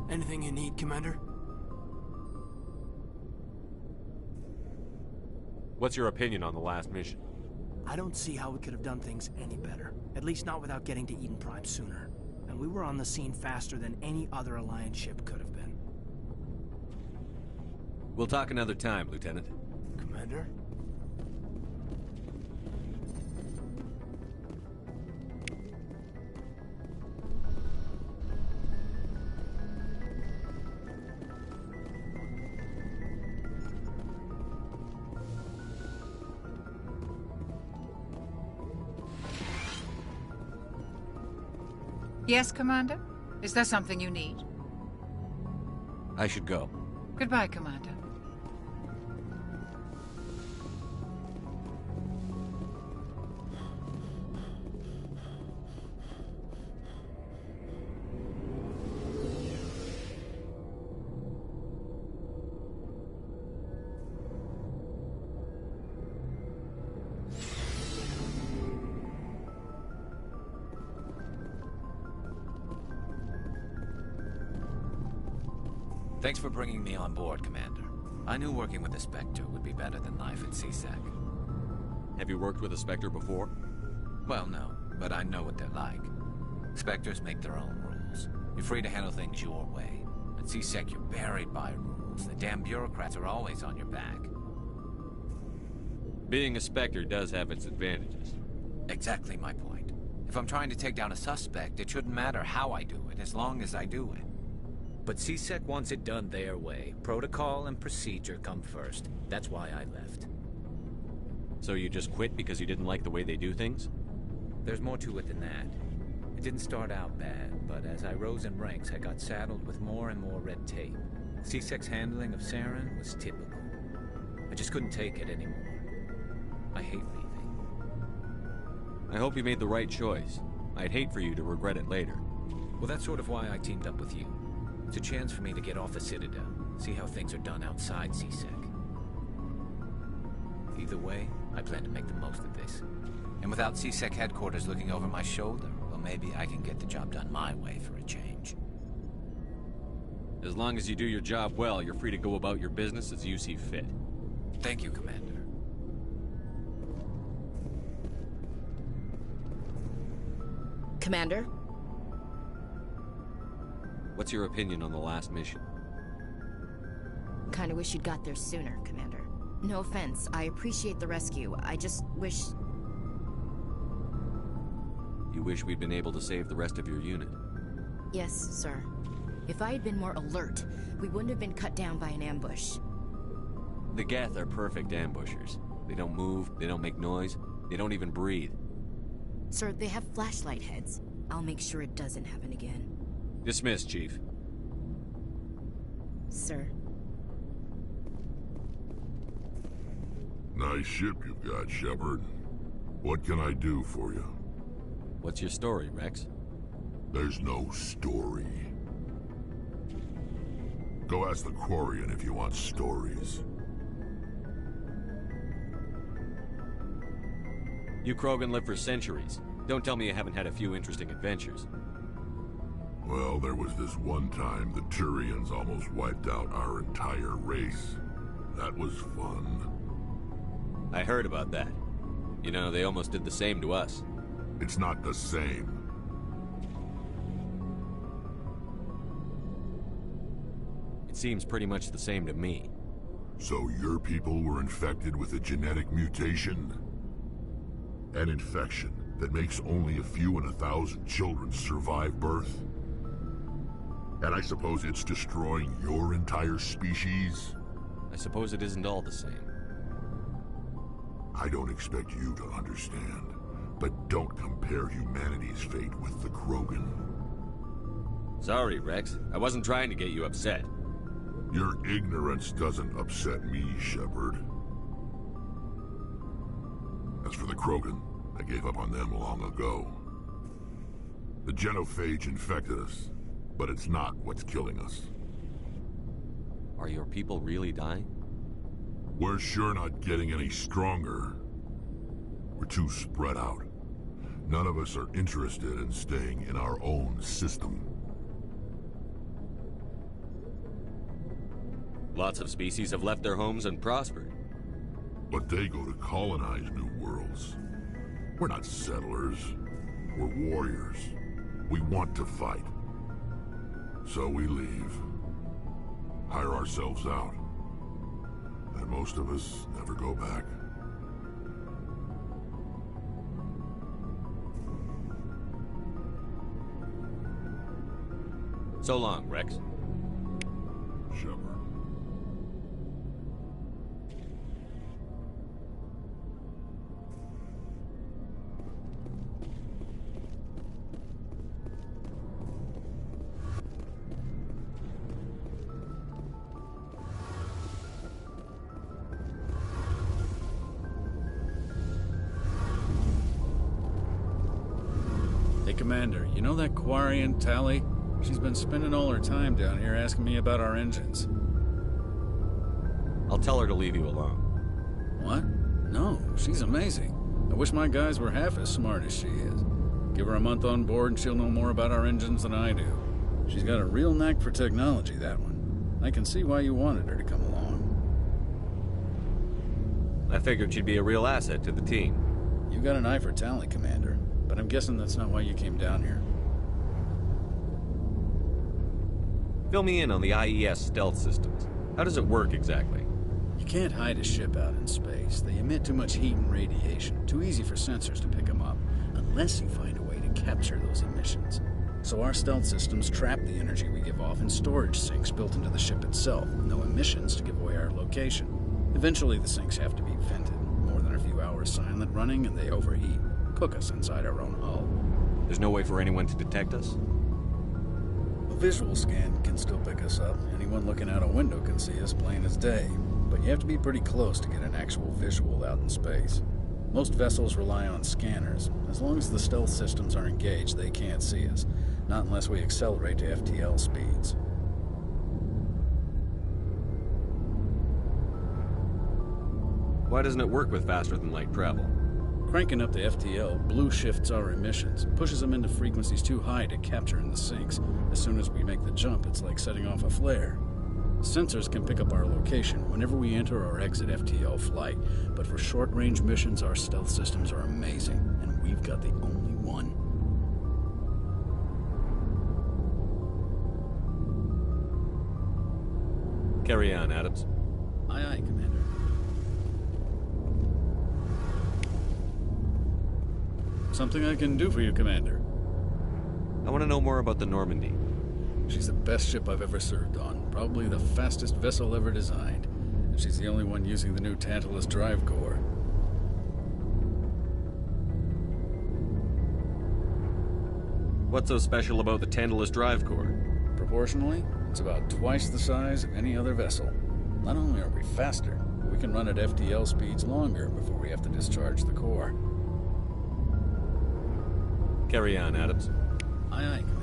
Anything you need, Commander? What's your opinion on the last mission? I don't see how we could have done things any better. At least not without getting to Eden Prime sooner. And we were on the scene faster than any other Alliance ship could have been. We'll talk another time, Lieutenant. Commander? Yes, Commander? Is there something you need? I should go. Goodbye, Commander. Thanks for bringing me on board, Commander. I knew working with a Spectre would be better than life at CSEC. Have you worked with a Spectre before? Well, no, but I know what they're like. Spectres make their own rules. You're free to handle things your way. At CSEC, you're buried by rules. The damn bureaucrats are always on your back. Being a Spectre does have its advantages. Exactly my point. If I'm trying to take down a suspect, it shouldn't matter how I do it, as long as I do it. But CSEC wants it done their way. Protocol and procedure come first. That's why I left. So you just quit because you didn't like the way they do things? There's more to it than that. It didn't start out bad, but as I rose in ranks, I got saddled with more and more red tape. CSEC's handling of Saren was typical. I just couldn't take it anymore. I hate leaving. I hope you made the right choice. I'd hate for you to regret it later. Well, that's sort of why I teamed up with you. It's a chance for me to get off the Citadel, see how things are done outside CSEC. Either way, I plan to make the most of this. And without CSEC headquarters looking over my shoulder, well, maybe I can get the job done my way for a change. As long as you do your job well, you're free to go about your business as you see fit. Thank you, Commander. Commander? What's your opinion on the last mission? Kinda wish you'd got there sooner, Commander. No offense, I appreciate the rescue. I just wish... You wish we'd been able to save the rest of your unit? Yes, sir. If I had been more alert, we wouldn't have been cut down by an ambush. The Geth are perfect ambushers. They don't move, they don't make noise, they don't even breathe. Sir, they have flashlight heads. I'll make sure it doesn't happen again. Dismissed, Chief. Sir. Nice ship you've got, Shepard. What can I do for you? What's your story, Rex? There's no story. Go ask the Quarian if you want stories. You Krogan live for centuries. Don't tell me you haven't had a few interesting adventures. Well, there was this one time the Turians almost wiped out our entire race. That was fun. I heard about that. You know, they almost did the same to us. It's not the same. It seems pretty much the same to me. So your people were infected with a genetic mutation? An infection that makes only a few in 1,000 children survive birth? And I suppose it's destroying your entire species? I suppose it isn't all the same. I don't expect you to understand, but don't compare humanity's fate with the Krogan. Sorry, Rex. I wasn't trying to get you upset. Your ignorance doesn't upset me, Shepard. As for the Krogan, I gave up on them long ago. The genophage infected us, but it's not what's killing us. Are your people really dying? We're sure not getting any stronger. We're too spread out. None of us are interested in staying in our own system. Lots of species have left their homes and prospered. But they go to colonize new worlds. We're not settlers. We're warriors. We want to fight. So we leave. Hire ourselves out. And most of us never go back. So long, Rex. Shepard. Hey, Commander, you know that Quarian, Tally? She's been spending all her time down here asking me about our engines. I'll tell her to leave you alone. What? No, she's amazing. I wish my guys were half as smart as she is. Give her a month on board and she'll know more about our engines than I do. She's got a real knack for technology, that one. I can see why you wanted her to come along. I figured she'd be a real asset to the team. You got an eye for Tally, Commander, but I'm guessing that's not why you came down here. Fill me in on the IES stealth systems. How does it work exactly? You can't hide a ship out in space. They emit too much heat and radiation. Too easy for sensors to pick them up, unless you find a way to capture those emissions. So our stealth systems trap the energy we give off in storage sinks built into the ship itself, with no emissions to give away our location. Eventually the sinks have to be vented. More than a few hours silent running and they overheat. Cook us inside our own hull. There's no way for anyone to detect us? A visual scan can still pick us up. Anyone looking out a window can see us plain as day. But you have to be pretty close to get an actual visual out in space. Most vessels rely on scanners. As long as the stealth systems are engaged, they can't see us. Not unless we accelerate to FTL speeds. Why doesn't it work with faster than light travel? Cranking up the FTL blue shifts our emissions, pushes them into frequencies too high to capture in the sinks. As soon as we make the jump, it's like setting off a flare. Sensors can pick up our location whenever we enter or exit FTL flight, but for short-range missions, our stealth systems are amazing, and we've got the only one. Carry on, Adams. Aye, aye, Commander. Something I can do for you, Commander. I want to know more about the Normandy. She's the best ship I've ever served on. Probably the fastest vessel ever designed. And she's the only one using the new Tantalus drive core. What's so special about the Tantalus drive core? Proportionally, it's about twice the size of any other vessel. Not only are we faster, but we can run at FTL speeds longer before we have to discharge the core. Carry on, Adams. Aye, aye, Commander.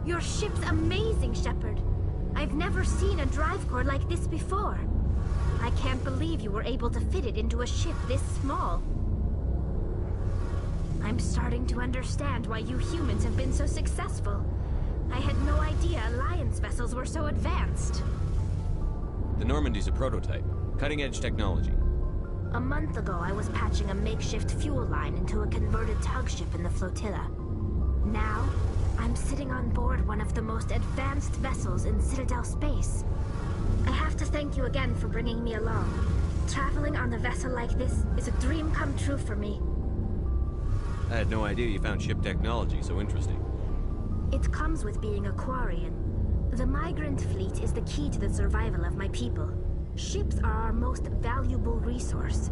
Your ship's amazing, Shepard. I've never seen a drive core like this before. I can't believe you were able to fit it into a ship this small. I'm starting to understand why you humans have been so successful. I had no idea Alliance vessels were so advanced. The Normandy's a prototype. Cutting-edge technology. A month ago, I was patching a makeshift fuel line into a converted tug ship in the flotilla. Now, I'm sitting on board one of the most advanced vessels in Citadel space. I have to thank you again for bringing me along. Traveling on a vessel like this is a dream come true for me. I had no idea you found ship technology so interesting. It comes with being a Quarian. The migrant fleet is the key to the survival of my people. Ships are our most valuable resource.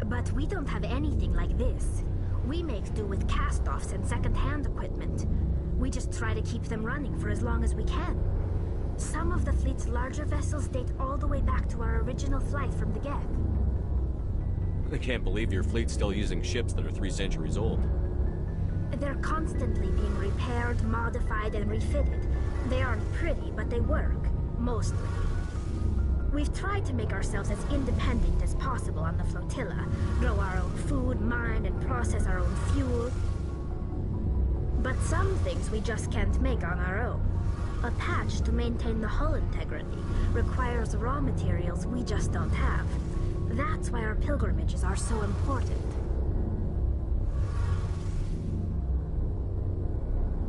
But we don't have anything like this. We make do with cast-offs and second-hand equipment. We just try to keep them running for as long as we can. Some of the fleet's larger vessels date all the way back to our original flight from the Geth. I can't believe your fleet's still using ships that are 3 centuries old. They're constantly being repaired, modified, and refitted. They aren't pretty, but they work. Mostly. We've tried to make ourselves as independent as possible on the flotilla. Grow our own food, mine, and process our own fuel. But some things we just can't make on our own. A patch to maintain the hull integrity requires raw materials we just don't have. That's why our pilgrimages are so important.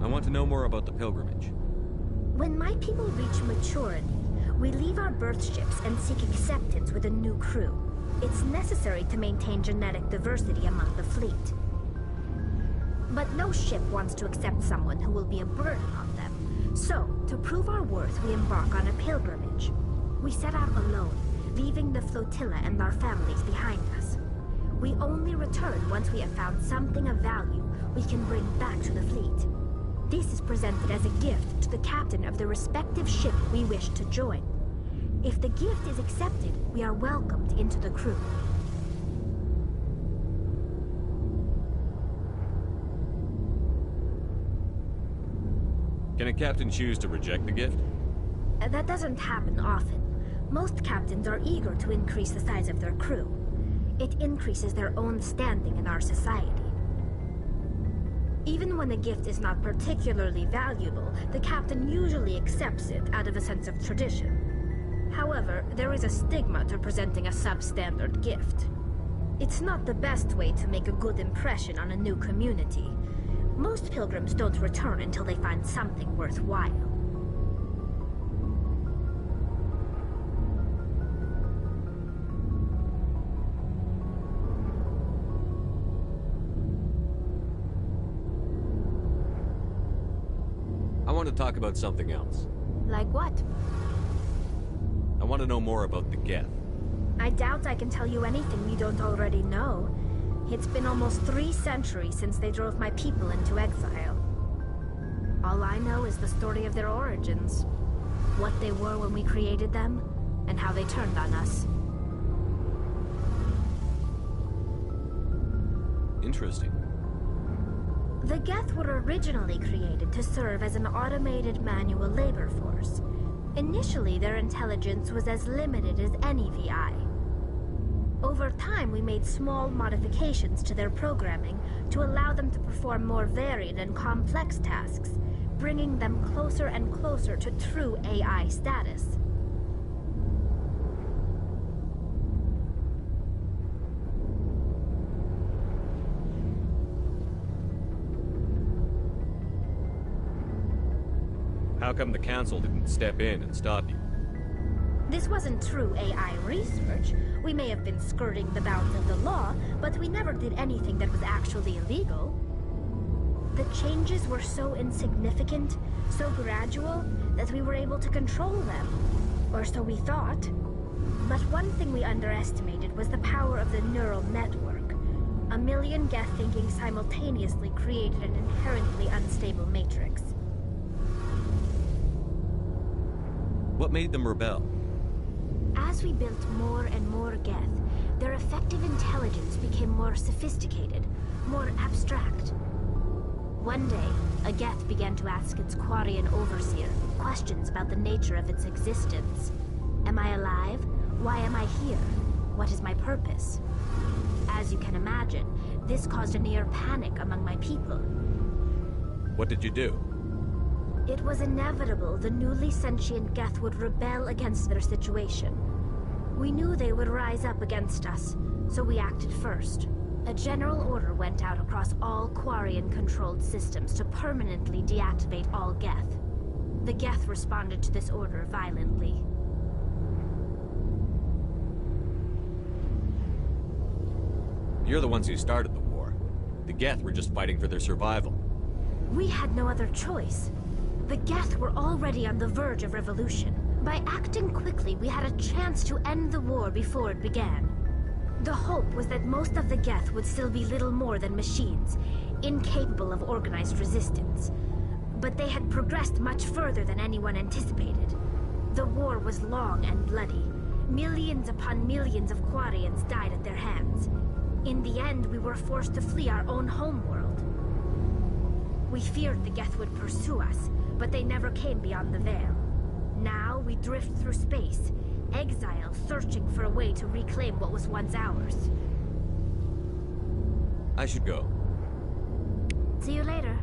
I want to know more about the pilgrimage. When my people reach maturity, we leave our birth ships and seek acceptance with a new crew. It's necessary to maintain genetic diversity among the fleet. But no ship wants to accept someone who will be a burden on them. So, to prove our worth, we embark on a pilgrimage. We set out alone, leaving the flotilla and our families behind us. We only return once we have found something of value we can bring back to the fleet. This is presented as a gift to the captain of the respective ship we wish to join. If the gift is accepted, we are welcomed into the crew. Can a captain choose to reject the gift? That doesn't happen often. Most captains are eager to increase the size of their crew. It increases their own standing in our society. Even when the gift is not particularly valuable, the captain usually accepts it out of a sense of tradition. However, there is a stigma to presenting a substandard gift. It's not the best way to make a good impression on a new community. Most pilgrims don't return until they find something worthwhile. I want to talk about something else. Like what? I want to know more about the Geth. I doubt I can tell you anything you don't already know. It's been almost 3 centuries since they drove my people into exile. All I know is the story of their origins. What they were when we created them, and how they turned on us. Interesting. The Geth were originally created to serve as an automated manual labor force. Initially, their intelligence was as limited as any VI. Over time, we made small modifications to their programming to allow them to perform more varied and complex tasks, bringing them closer and closer to true AI status. How come the Council didn't step in and stop you? This wasn't true AI research. We may have been skirting the bounds of the law, but we never did anything that was actually illegal. The changes were so insignificant, so gradual, that we were able to control them. Or so we thought. But one thing we underestimated was the power of the neural network. 1 million Geth thinking simultaneously created an inherently unstable matrix. What made them rebel? As we built more and more Geth, their effective intelligence became more sophisticated, more abstract. One day, a Geth began to ask its Quarian overseer questions about the nature of its existence. Am I alive? Why am I here? What is my purpose? As you can imagine, this caused a near panic among my people. What did you do? It was inevitable the newly sentient Geth would rebel against their situation. We knew they would rise up against us, so we acted first. A general order went out across all Quarian-controlled systems to permanently deactivate all Geth. The Geth responded to this order violently. You're the ones who started the war. The Geth were just fighting for their survival. We had no other choice. The Geth were already on the verge of revolution. By acting quickly, we had a chance to end the war before it began. The hope was that most of the Geth would still be little more than machines, incapable of organized resistance. But they had progressed much further than anyone anticipated. The war was long and bloody. Millions upon millions of Quarians died at their hands. In the end, we were forced to flee our own homeworld. We feared the Geth would pursue us, but they never came beyond the veil. Now we drift through space, exile, searching for a way to reclaim what was once ours. I should go. See you later.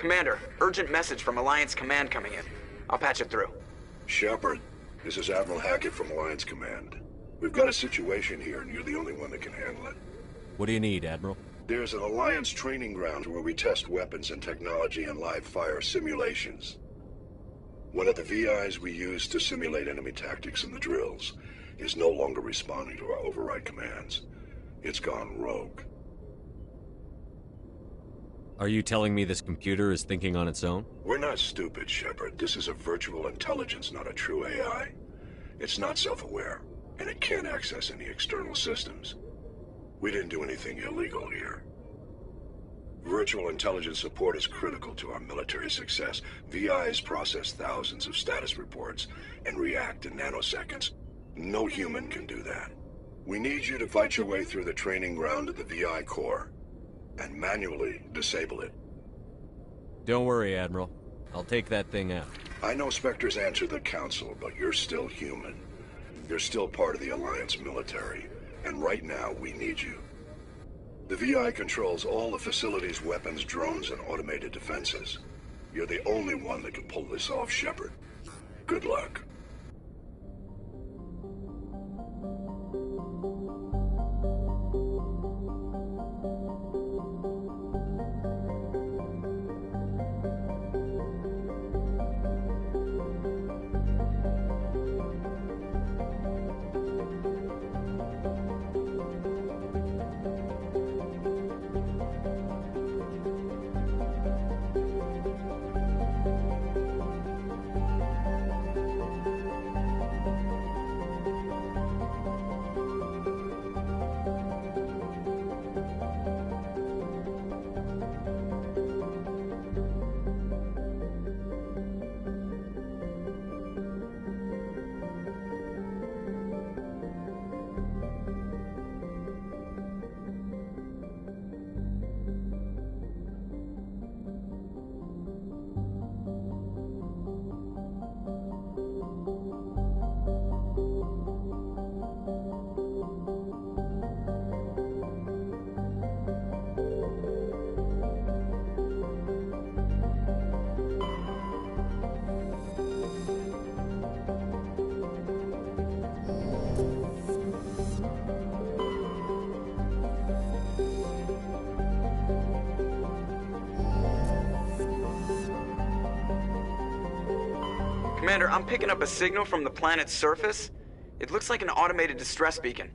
Commander, urgent message from Alliance Command coming in. I'll patch it through. Shepard, this is Admiral Hackett from Alliance Command. We've got a situation here, and you're the only one that can handle it. What do you need, Admiral? There's an Alliance training ground where we test weapons and technology in live fire simulations. One of the VIs we use to simulate enemy tactics in the drills is no longer responding to our override commands. It's gone rogue. Are you telling me this computer is thinking on its own? We're not stupid, Shepard. This is a virtual intelligence, not a true AI. It's not self-aware, and it can't access any external systems. We didn't do anything illegal here. Virtual intelligence support is critical to our military success. VIs process thousands of status reports and react in nanoseconds. No human can do that. We need you to fight your way through the training ground of the VI core and manually disable it. Don't worry, Admiral. I'll take that thing out. I know Spectres answer the Council, but you're still human. You're still part of the Alliance military, and right now we need you. The VI controls all the facility's weapons, drones, and automated defenses. You're the only one that can pull this off, Shepard. Good luck. Commander, I'm picking up a signal from the planet's surface. It looks like an automated distress beacon.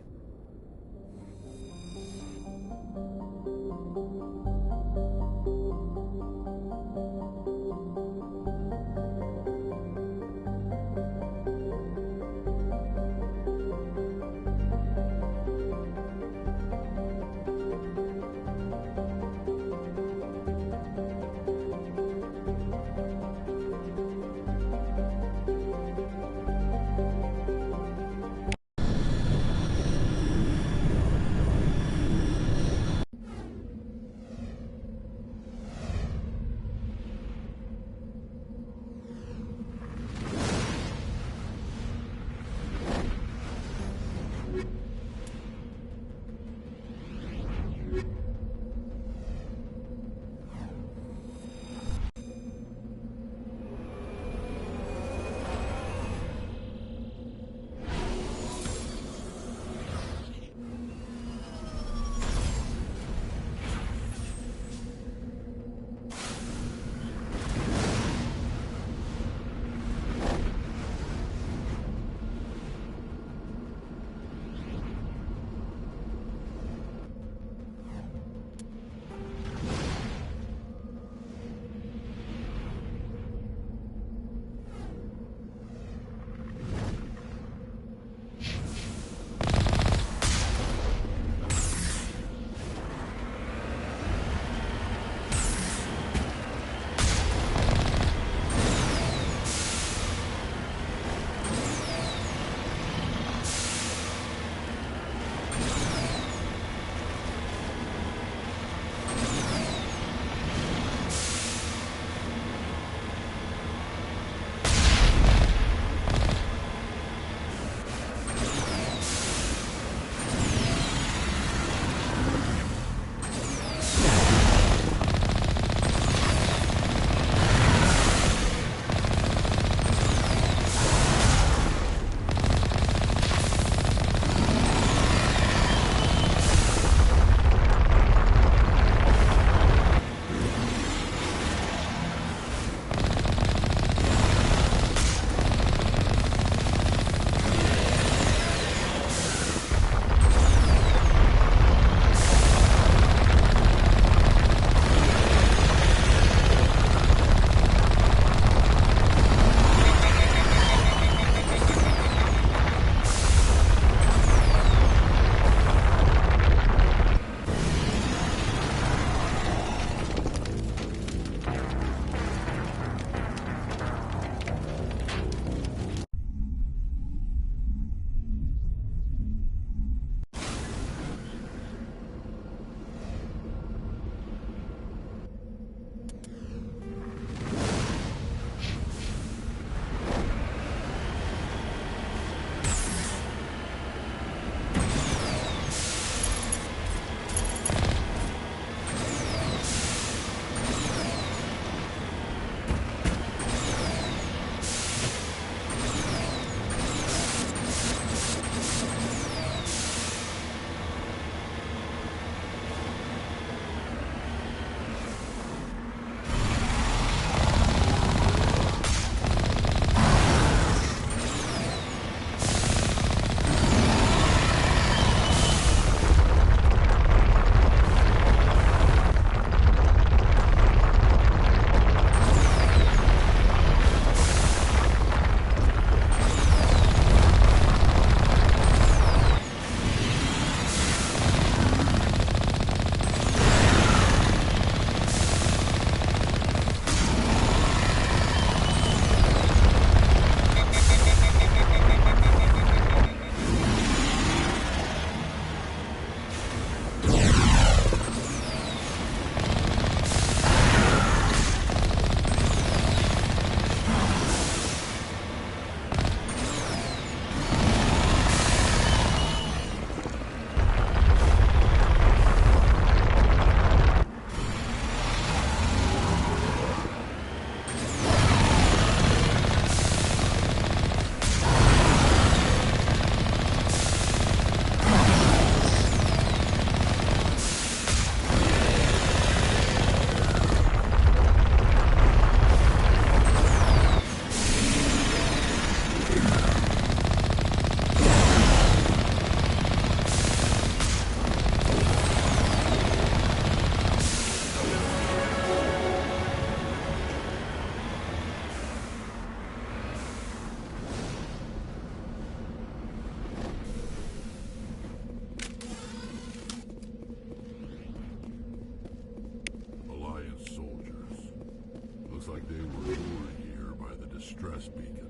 distress beacon.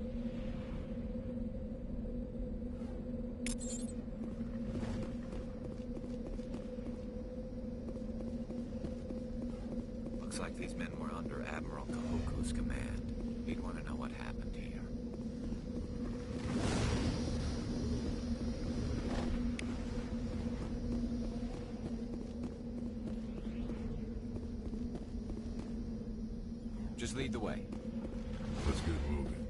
Looks like these men were under Admiral Kahoku's command. He'd want to know what happened here. Just lead the way. Let's get moving.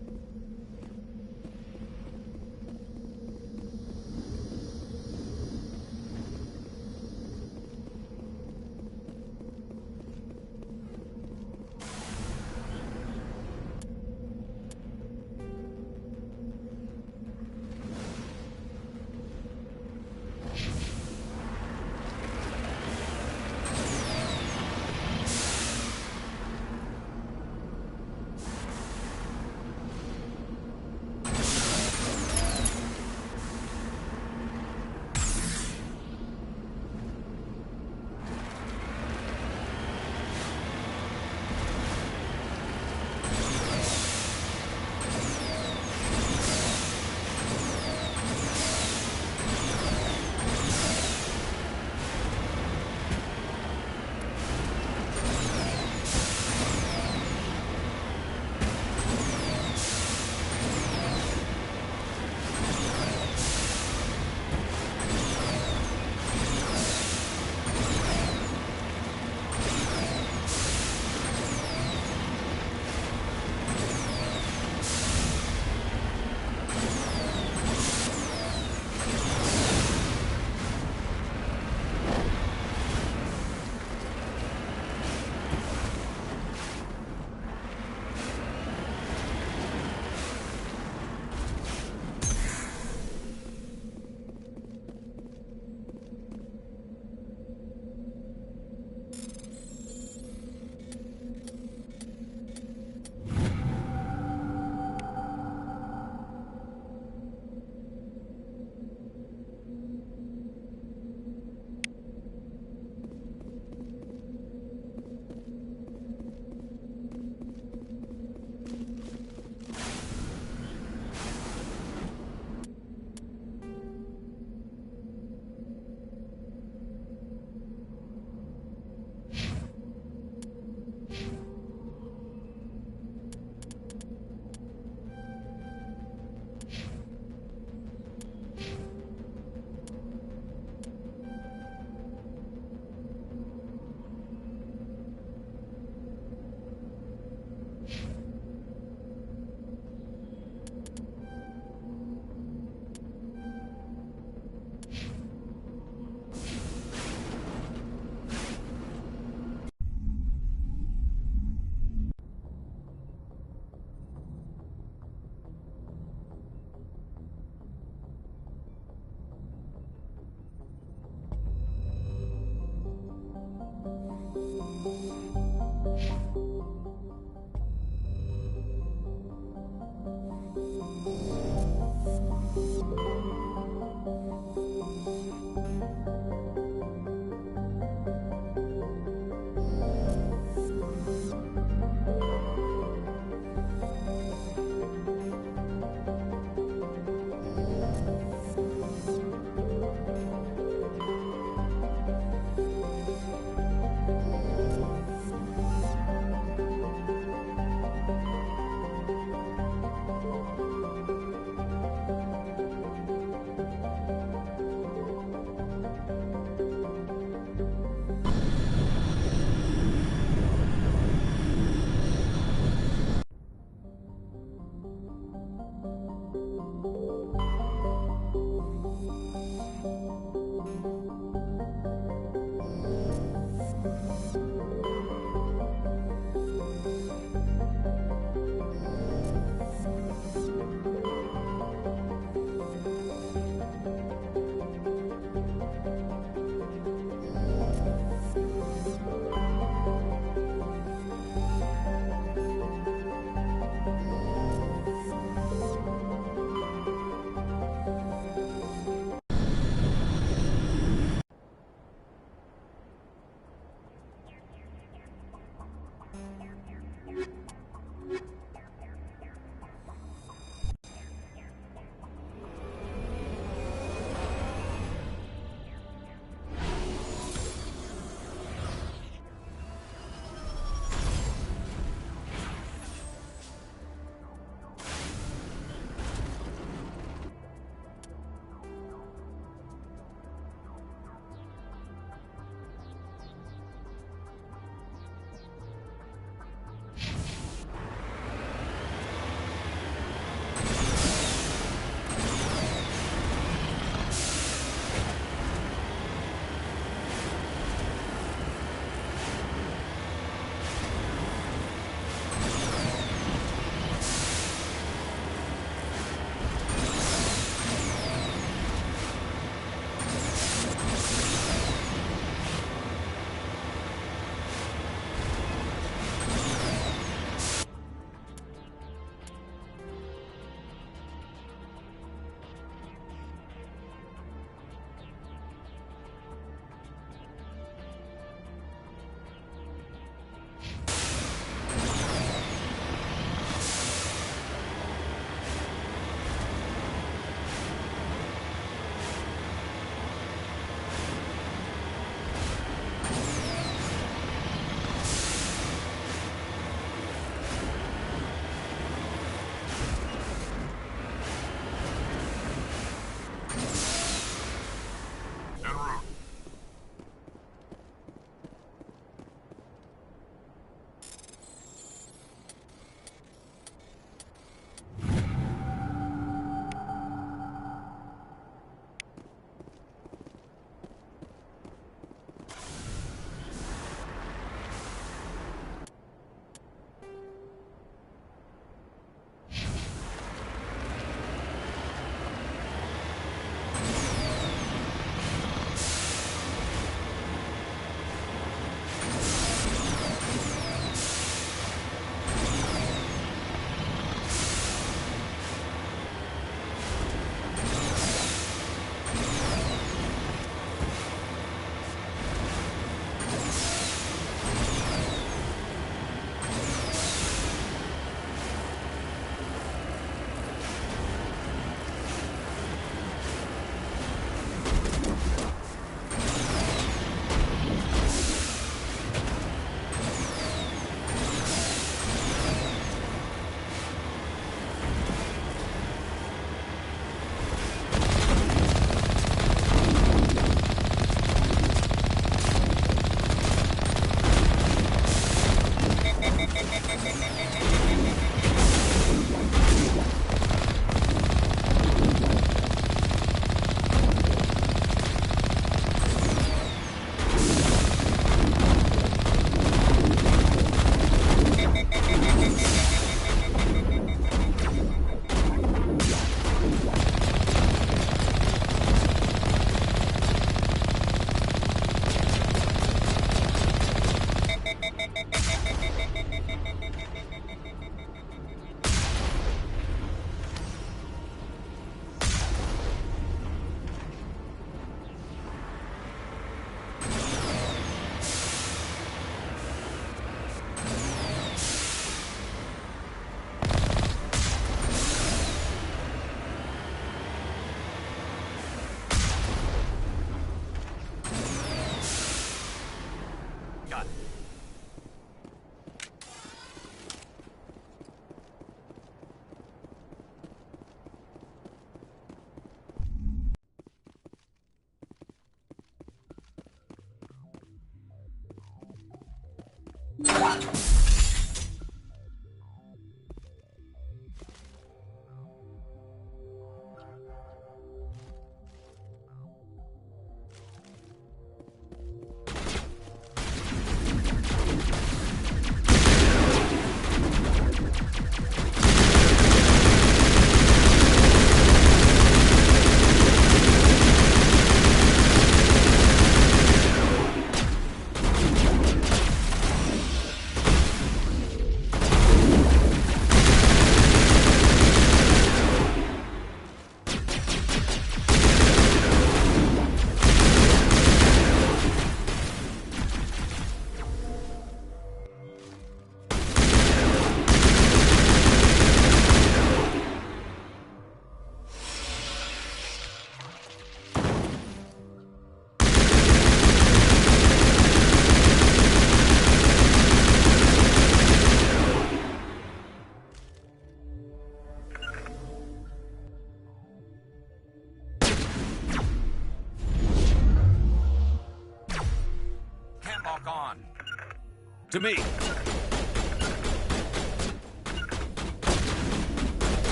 To me!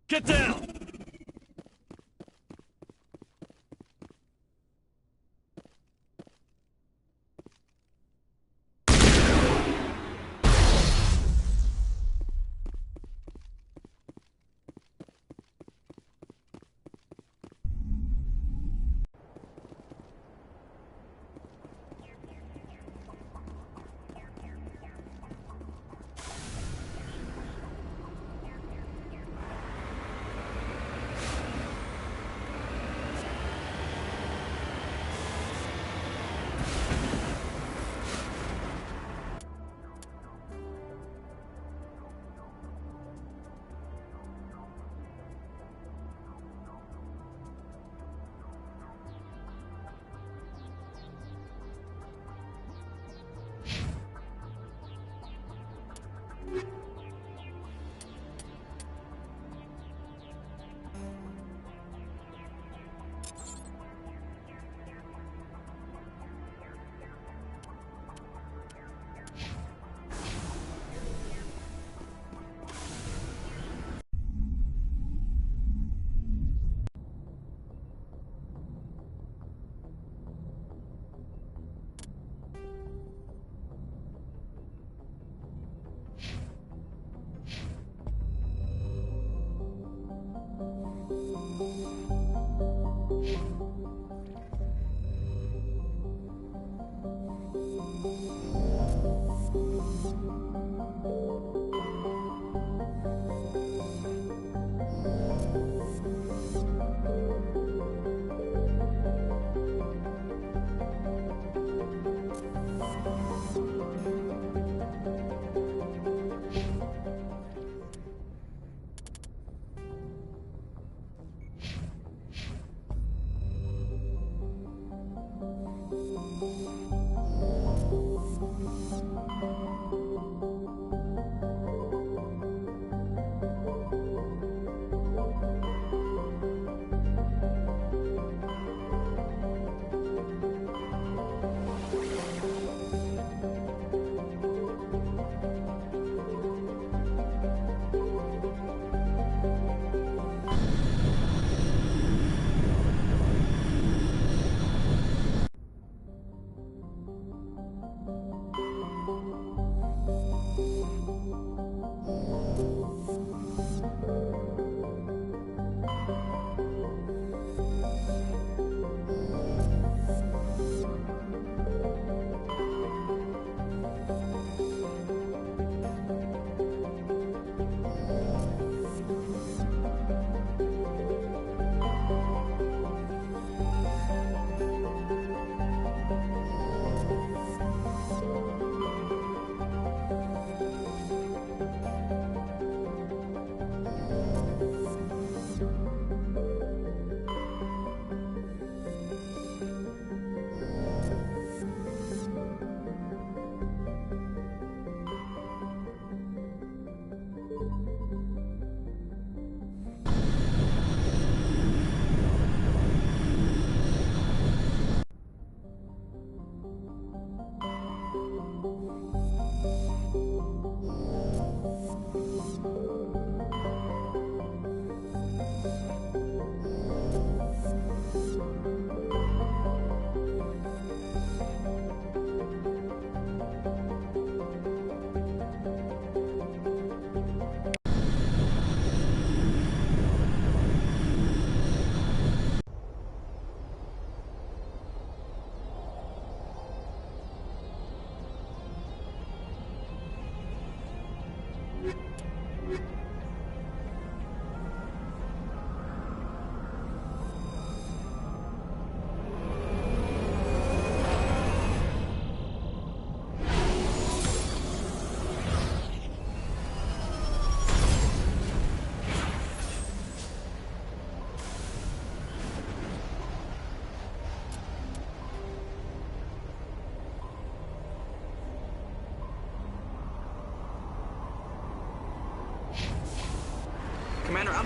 Get down!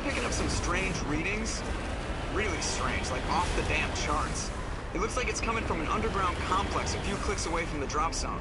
I'm picking up some strange readings. Really strange, like off the damn charts. It looks like it's coming from an underground complex a few clicks away from the drop zone.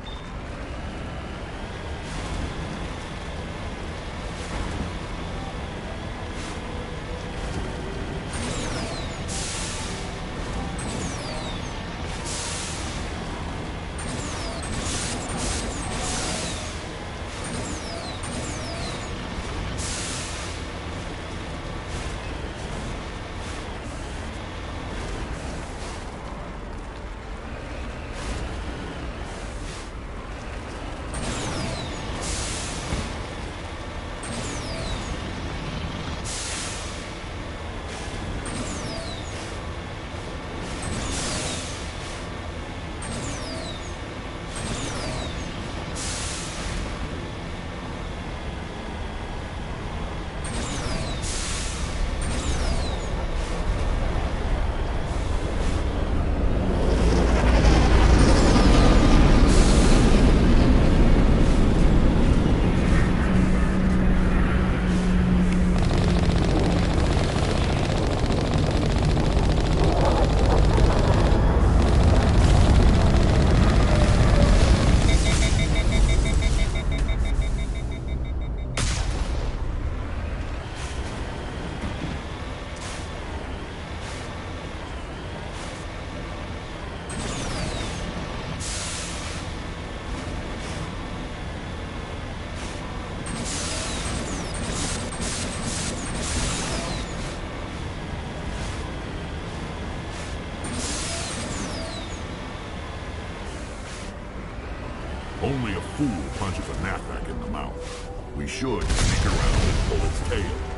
Only a fool punches a knapsack in the mouth. We should sneak around and pull its tail.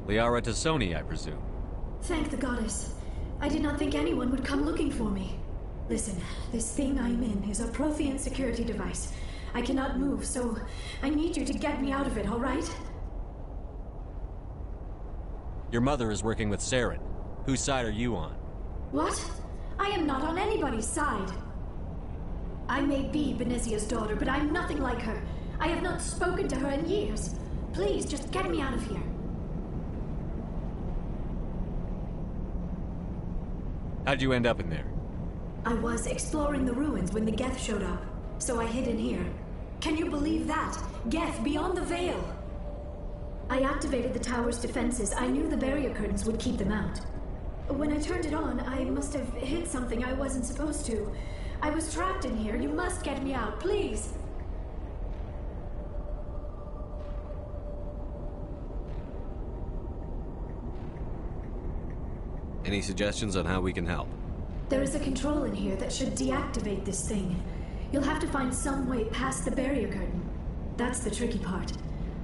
Liara Tassoni, I presume. Thank the goddess. I did not think anyone would come looking for me. Listen, this thing I'm in is a Prothean security device. I cannot move, so I need you to get me out of it, all right? Your mother is working with Saren. Whose side are you on? What? I am not on anybody's side. I may be Benezia's daughter, but I'm nothing like her. I have not spoken to her in years. Please, just get me out of here. How'd you end up in there? I was exploring the ruins when the Geth showed up, so I hid in here. Can you believe that? Geth beyond the veil! I activated the tower's defenses. I knew the barrier curtains would keep them out. When I turned it on, I must have hit something I wasn't supposed to. I was trapped in here. You must get me out, please! Any suggestions on how we can help? There is a control in here that should deactivate this thing. You'll have to find some way past the barrier curtain. That's the tricky part.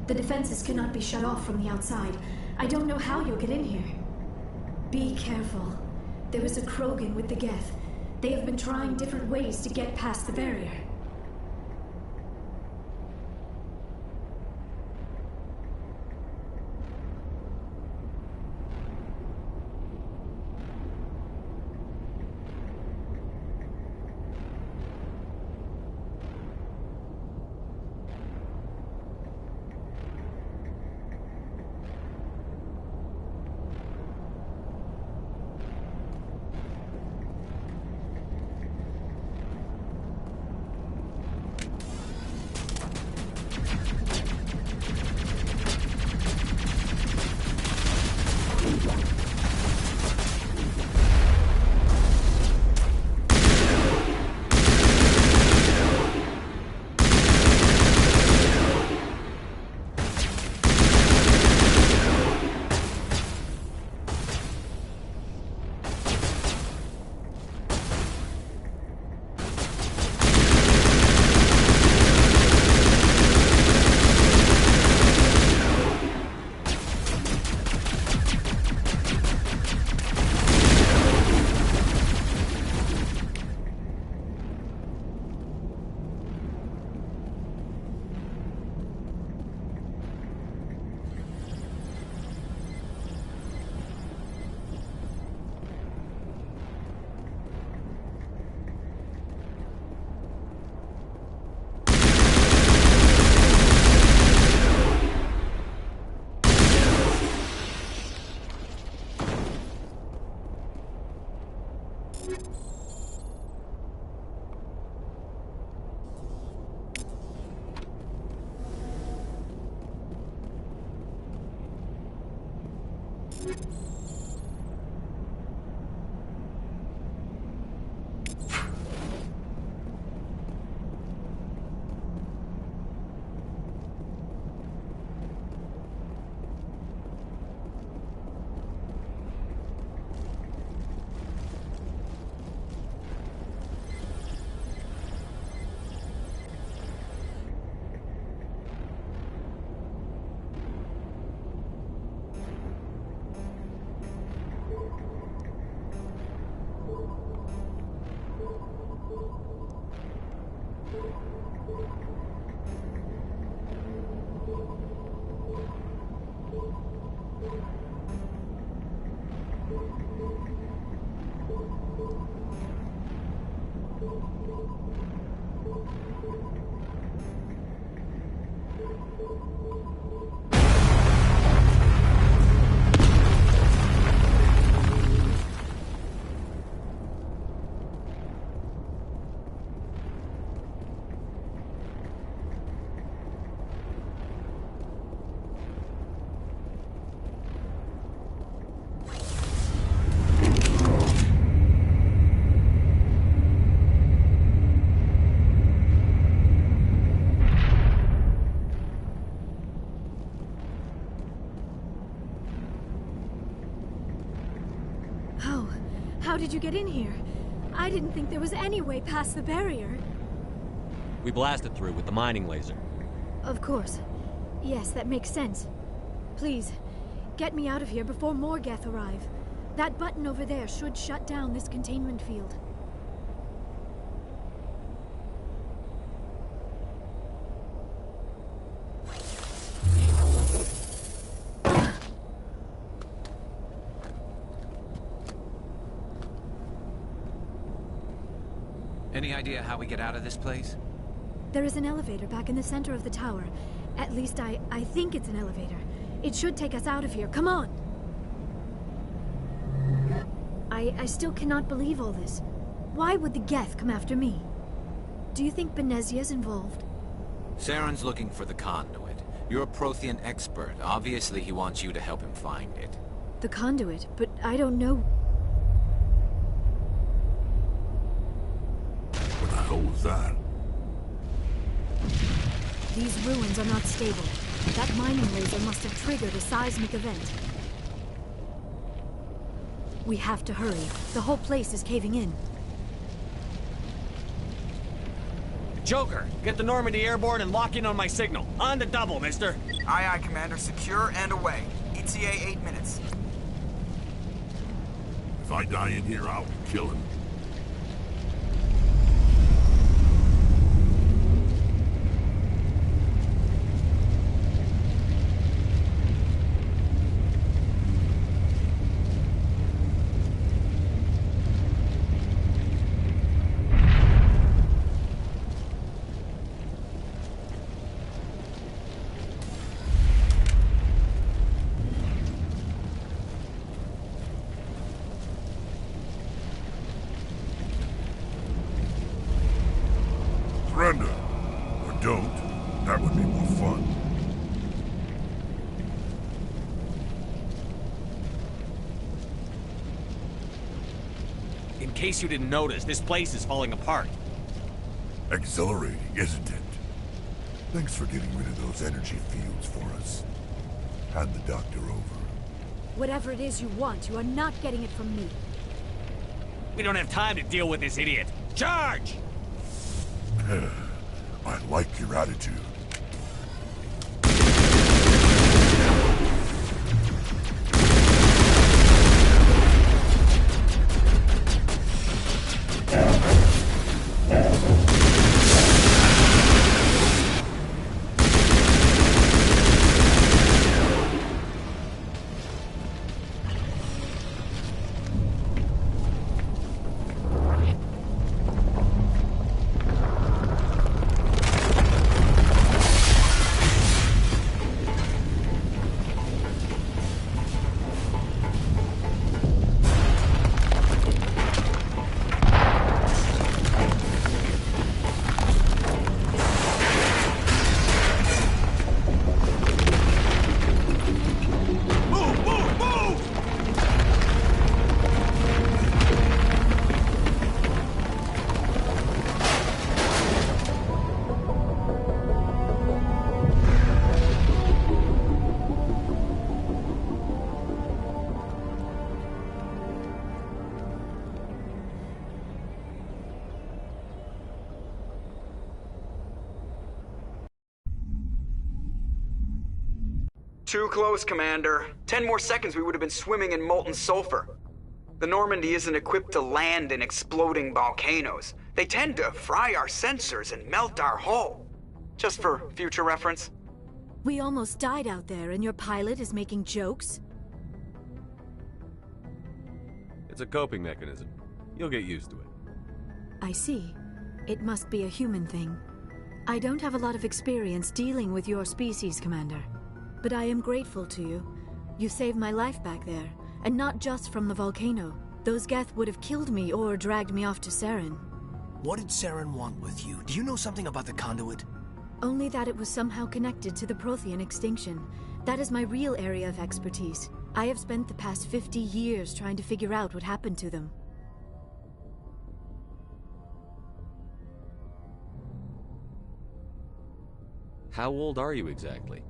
The defenses cannot be shut off from the outside. I don't know how you'll get in here. Be careful. There is a Krogan with the Geth. They have been trying different ways to get past the barrier. How did you get in here? I didn't think there was any way past the barrier. We blasted through with the mining laser. Of course. Yes, that makes sense. Please, Get me out of here before more Geth arrive. That button over there should shut down this containment field. Any idea how we get out of this place? There is an elevator back in the center of the tower. At least I think it's an elevator. It should take us out of here. Come on! I still cannot believe all this. Why would the Geth come after me? Do you think Benezia's involved? Saren's looking for the conduit. You're a Prothean expert. Obviously, he wants you to help him find it. The conduit? But I don't know... What the hell was that? These ruins are not stable. That mining laser must have triggered a seismic event. We have to hurry. The whole place is caving in. Joker, get the Normandy airborne and lock in on my signal. On the double, mister. Aye, aye, Commander. Secure and away. ETA 8 minutes. If I die in here, I'll kill him. Surrender. Or don't. That would be more fun. In case you didn't notice, this place is falling apart. Exhilarating, isn't it? Thanks for getting rid of those energy fields for us. Hand the doctor over. Whatever it is you want, you are not getting it from me. We don't have time to deal with this idiot. Charge! I like your attitude. Too close, Commander. 10 more seconds we would have been swimming in molten sulfur. The Normandy isn't equipped to land in exploding volcanoes. They tend to fry our sensors and melt our hull. Just for future reference. We almost died out there, and your pilot is making jokes? It's a coping mechanism. You'll get used to it. I see. It must be a human thing. I don't have a lot of experience dealing with your species, Commander. But I am grateful to you. You saved my life back there, and not just from the volcano. Those Geth would have killed me or dragged me off to Saren. What did Saren want with you? Do you know something about the conduit? Only that it was somehow connected to the Prothean extinction. That is my real area of expertise. I have spent the past 50 years trying to figure out what happened to them. How old are you exactly?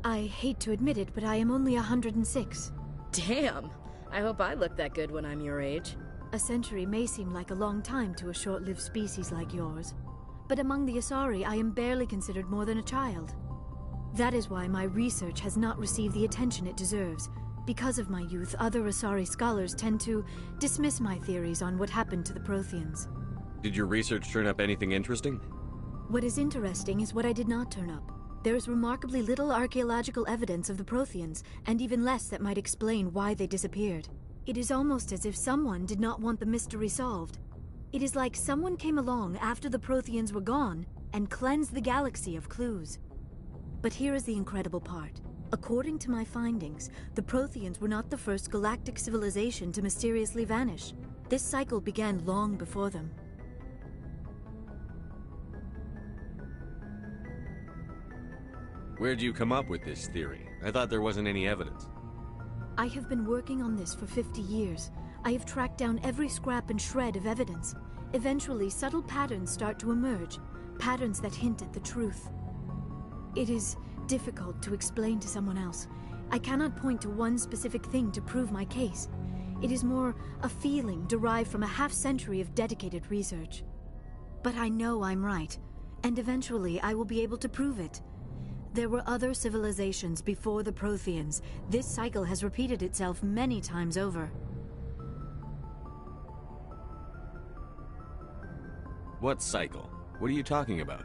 I hate to admit it, but I am only 106. Damn! I hope I look that good when I'm your age. A century may seem like a long time to a short-lived species like yours. But among the Asari, I am barely considered more than a child. That is why my research has not received the attention it deserves. Because of my youth, other Asari scholars tend to dismiss my theories on what happened to the Protheans. Did your research turn up anything interesting? What is interesting is what I did not turn up. There is remarkably little archaeological evidence of the Protheans, and even less that might explain why they disappeared. It is almost as if someone did not want the mystery solved. It is like someone came along after the Protheans were gone and cleansed the galaxy of clues. But here is the incredible part. According to my findings, the Protheans were not the first galactic civilization to mysteriously vanish. This cycle began long before them. Where'd you come up with this theory? I thought there wasn't any evidence. I have been working on this for 50 years. I have tracked down every scrap and shred of evidence. Eventually, subtle patterns start to emerge, patterns that hint at the truth. It is difficult to explain to someone else. I cannot point to one specific thing to prove my case. It is more a feeling derived from a half-century of dedicated research. But I know I'm right, and eventually I will be able to prove it. There were other civilizations before the Protheans. This cycle has repeated itself many times over. What cycle? What are you talking about?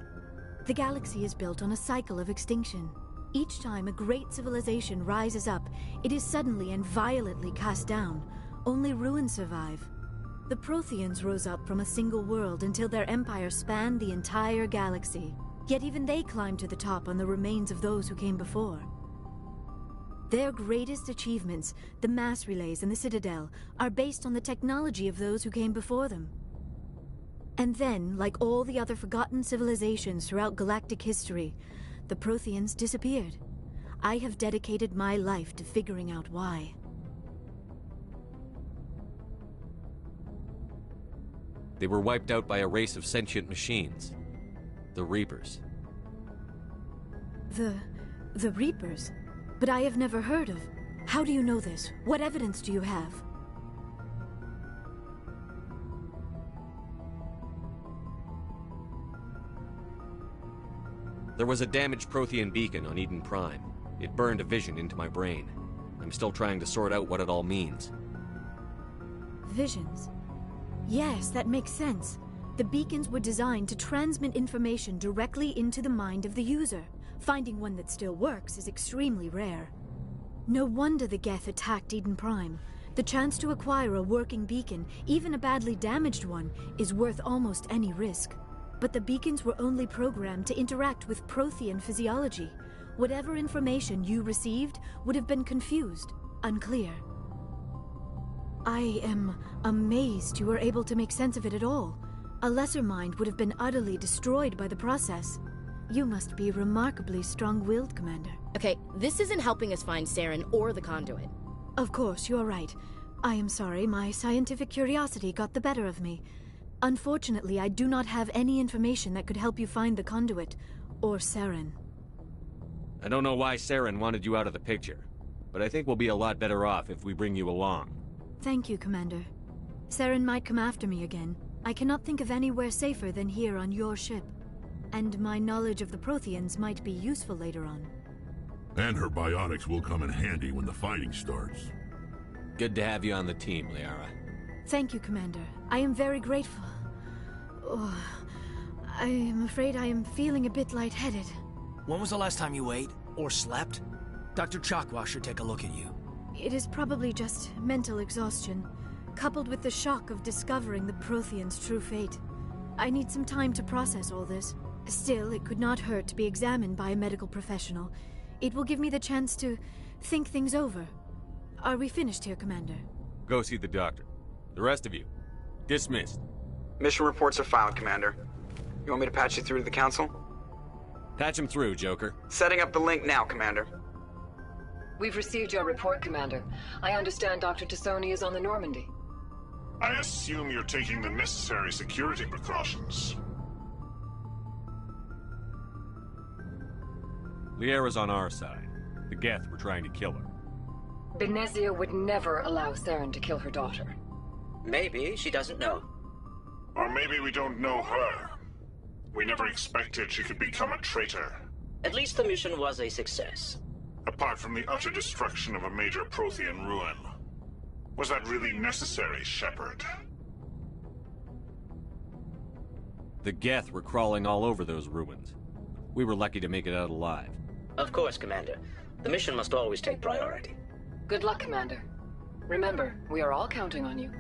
The galaxy is built on a cycle of extinction. Each time a great civilization rises up, it is suddenly and violently cast down. Only ruins survive. The Protheans rose up from a single world until their empire spanned the entire galaxy. Yet even they climbed to the top on the remains of those who came before. Their greatest achievements, the mass relays and the Citadel, are based on the technology of those who came before them. And then, like all the other forgotten civilizations throughout galactic history, the Protheans disappeared. I have dedicated my life to figuring out why. They were wiped out by a race of sentient machines. The Reapers. The Reapers? But I have never heard of. How do you know this? What evidence do you have? There was a damaged Prothean beacon on Eden Prime. It burned a vision into my brain. I'm still trying to sort out what it all means. Visions? Yes, that makes sense. The beacons were designed to transmit information directly into the mind of the user. Finding one that still works is extremely rare. No wonder the Geth attacked Eden Prime. The chance to acquire a working beacon, even a badly damaged one, is worth almost any risk. But the beacons were only programmed to interact with Prothean physiology. Whatever information you received would have been confused, unclear. I am amazed you were able to make sense of it at all. A lesser mind would have been utterly destroyed by the process. You must be remarkably strong-willed, Commander. Okay, this isn't helping us find Saren or the conduit. Of course, you are right. I am sorry, my scientific curiosity got the better of me. Unfortunately, I do not have any information that could help you find the conduit, or Saren. I don't know why Saren wanted you out of the picture, but I think we'll be a lot better off if we bring you along. Thank you, Commander. Saren might come after me again. I cannot think of anywhere safer than here on your ship. And my knowledge of the Protheans might be useful later on. And her biotics will come in handy when the fighting starts. Good to have you on the team, Liara. Thank you, Commander. I am very grateful. Oh, I am afraid I am feeling a bit lightheaded. When was the last time you ate or slept? Dr. Chakwa should take a look at you. It is probably just mental exhaustion, coupled with the shock of discovering the Protheans' true fate. I need some time to process all this. Still, it could not hurt to be examined by a medical professional. It will give me the chance to think things over. Are we finished here, Commander? Go see the doctor. The rest of you, dismissed. Mission reports are filed, Commander. You want me to patch you through to the Council? Patch him through, Joker. Setting up the link now, Commander. We've received your report, Commander. I understand Dr. Tassoni is on the Normandy. I assume you're taking the necessary security precautions. Liara's on our side. The Geth were trying to kill her. Benezia would never allow Saren to kill her daughter. Maybe she doesn't know. Or maybe we don't know her. We never expected she could become a traitor. At least the mission was a success. Apart from the utter destruction of a major Prothean ruin. Was that really necessary, Shepard? The Geth were crawling all over those ruins. We were lucky to make it out alive. Of course, Commander. The mission must always take priority. Good luck, Commander. Remember, we are all counting on you.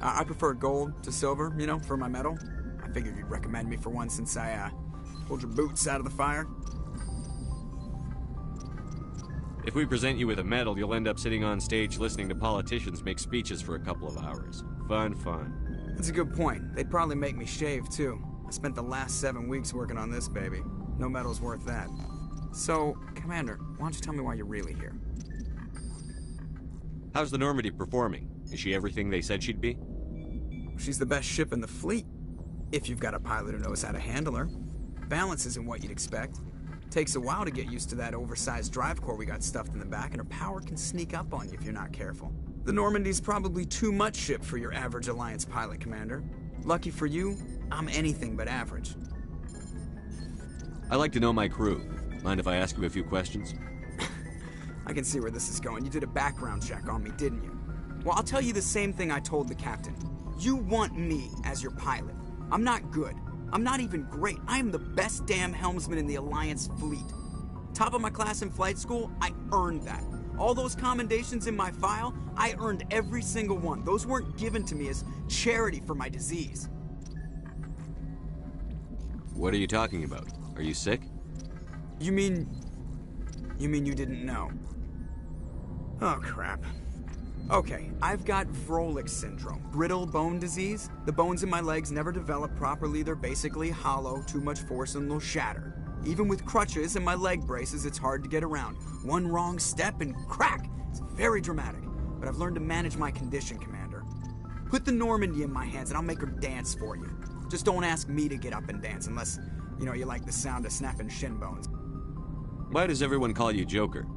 I prefer gold to silver, you know, for my medal. I figured you'd recommend me for one since I, pulled your boots out of the fire. If we present you with a medal, you'll end up sitting on stage listening to politicians make speeches for a couple of hours. Fun, fun. That's a good point. They'd probably make me shave, too. I spent the last 7 weeks working on this baby. No medal's worth that. So, Commander, why don't you tell me why you're really here? How's the Normandy performing? Is she everything they said she'd be? She's the best ship in the fleet, if you've got a pilot who knows how to handle her. Balance isn't what you'd expect. Takes a while to get used to that oversized drive core we got stuffed in the back, and her power can sneak up on you if you're not careful. The Normandy's probably too much ship for your average Alliance pilot, Commander. Lucky for you, I'm anything but average. I like to know my crew. Mind if I ask you a few questions? I can see where this is going. You did a background check on me, didn't you? Well, I'll tell you the same thing I told the captain. You want me as your pilot. I'm not good. I'm not even great. I am the best damn helmsman in the Alliance fleet. Top of my class in flight school, I earned that. All those commendations in my file, I earned every single one. Those weren't given to me as charity for my disease. What are you talking about? Are you sick? You mean you didn't know? Oh, crap. Okay, I've got Vrolik syndrome, brittle bone disease. The bones in my legs never develop properly. They're basically hollow, too much force and they'll shatter. Even with crutches and my leg braces, it's hard to get around. One wrong step and crack! It's very dramatic, but I've learned to manage my condition, Commander. Put the Normandy in my hands and I'll make her dance for you. Just don't ask me to get up and dance unless, you know, you like the sound of snapping shin bones. Why does everyone call you Joker?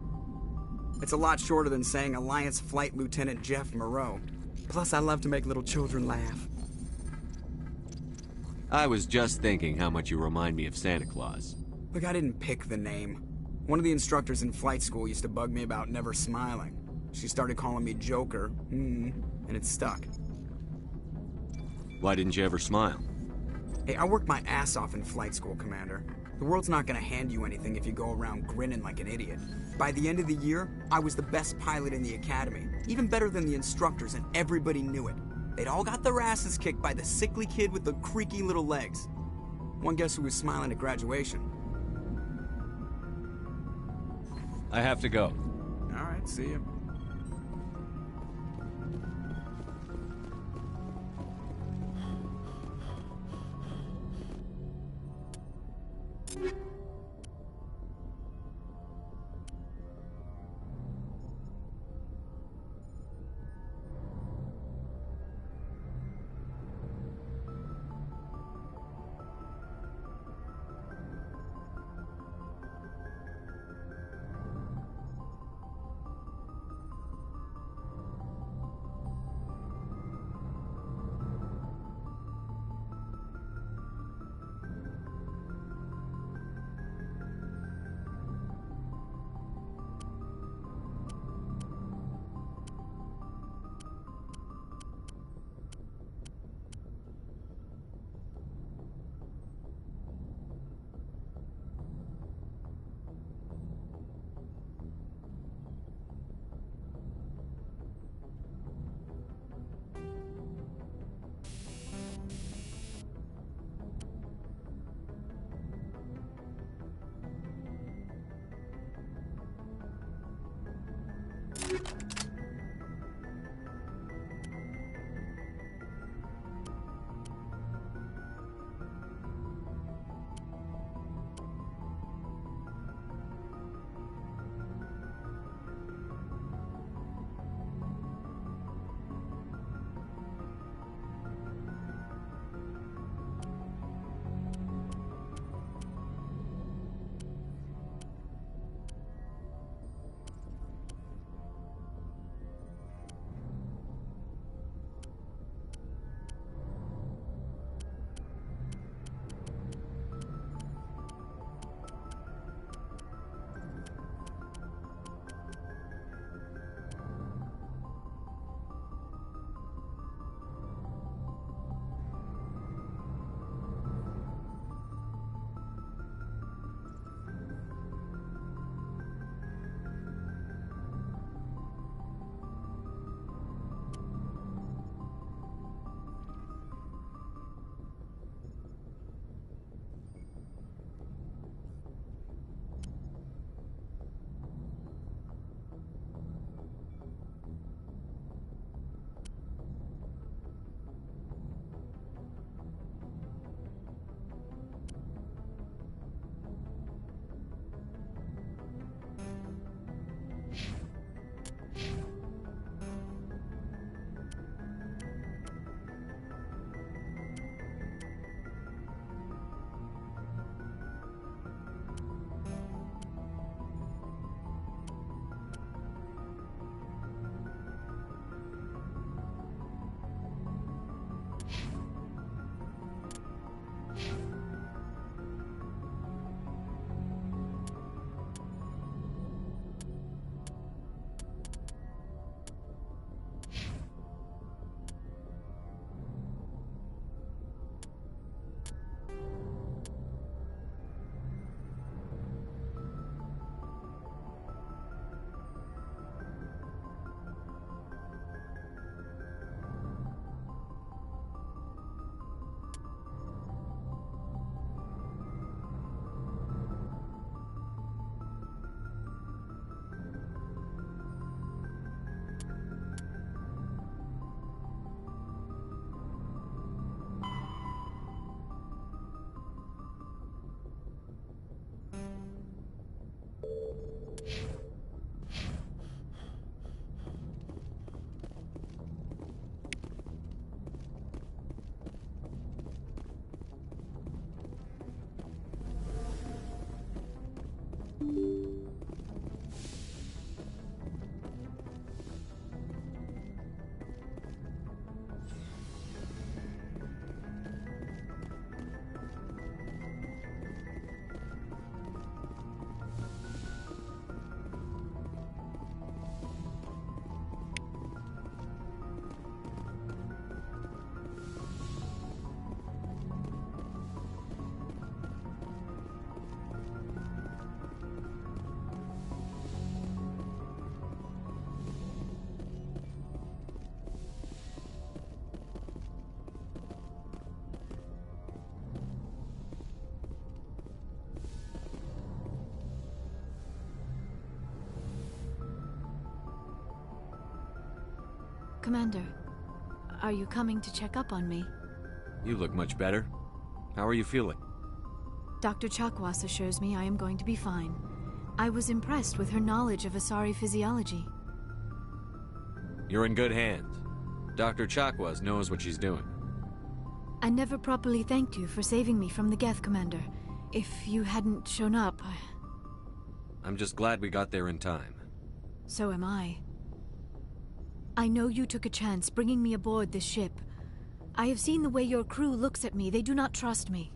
It's a lot shorter than saying Alliance Flight Lieutenant Jeff Moreau. Plus, I love to make little children laugh. I was just thinking how much you remind me of Santa Claus. Look, I didn't pick the name. One of the instructors in flight school used to bug me about never smiling. She started calling me Joker, and it stuck. Why didn't you ever smile? Hey, I worked my ass off in flight school, Commander. The world's not gonna hand you anything if you go around grinning like an idiot. By the end of the year, I was the best pilot in the academy. Even better than the instructors, and everybody knew it. They'd all got their asses kicked by the sickly kid with the creaky little legs. One guess who was smiling at graduation? I have to go. All right, see you. Commander, are you coming to check up on me? You look much better. How are you feeling? Dr. Chakwas assures me I am going to be fine. I was impressed with her knowledge of Asari physiology. You're in good hands. Dr. Chakwas knows what she's doing. I never properly thanked you for saving me from the Geth, Commander. If you hadn't shown up, I'm just glad we got there in time. So am I. I know you took a chance bringing me aboard this ship. I have seen the way your crew looks at me. They do not trust me.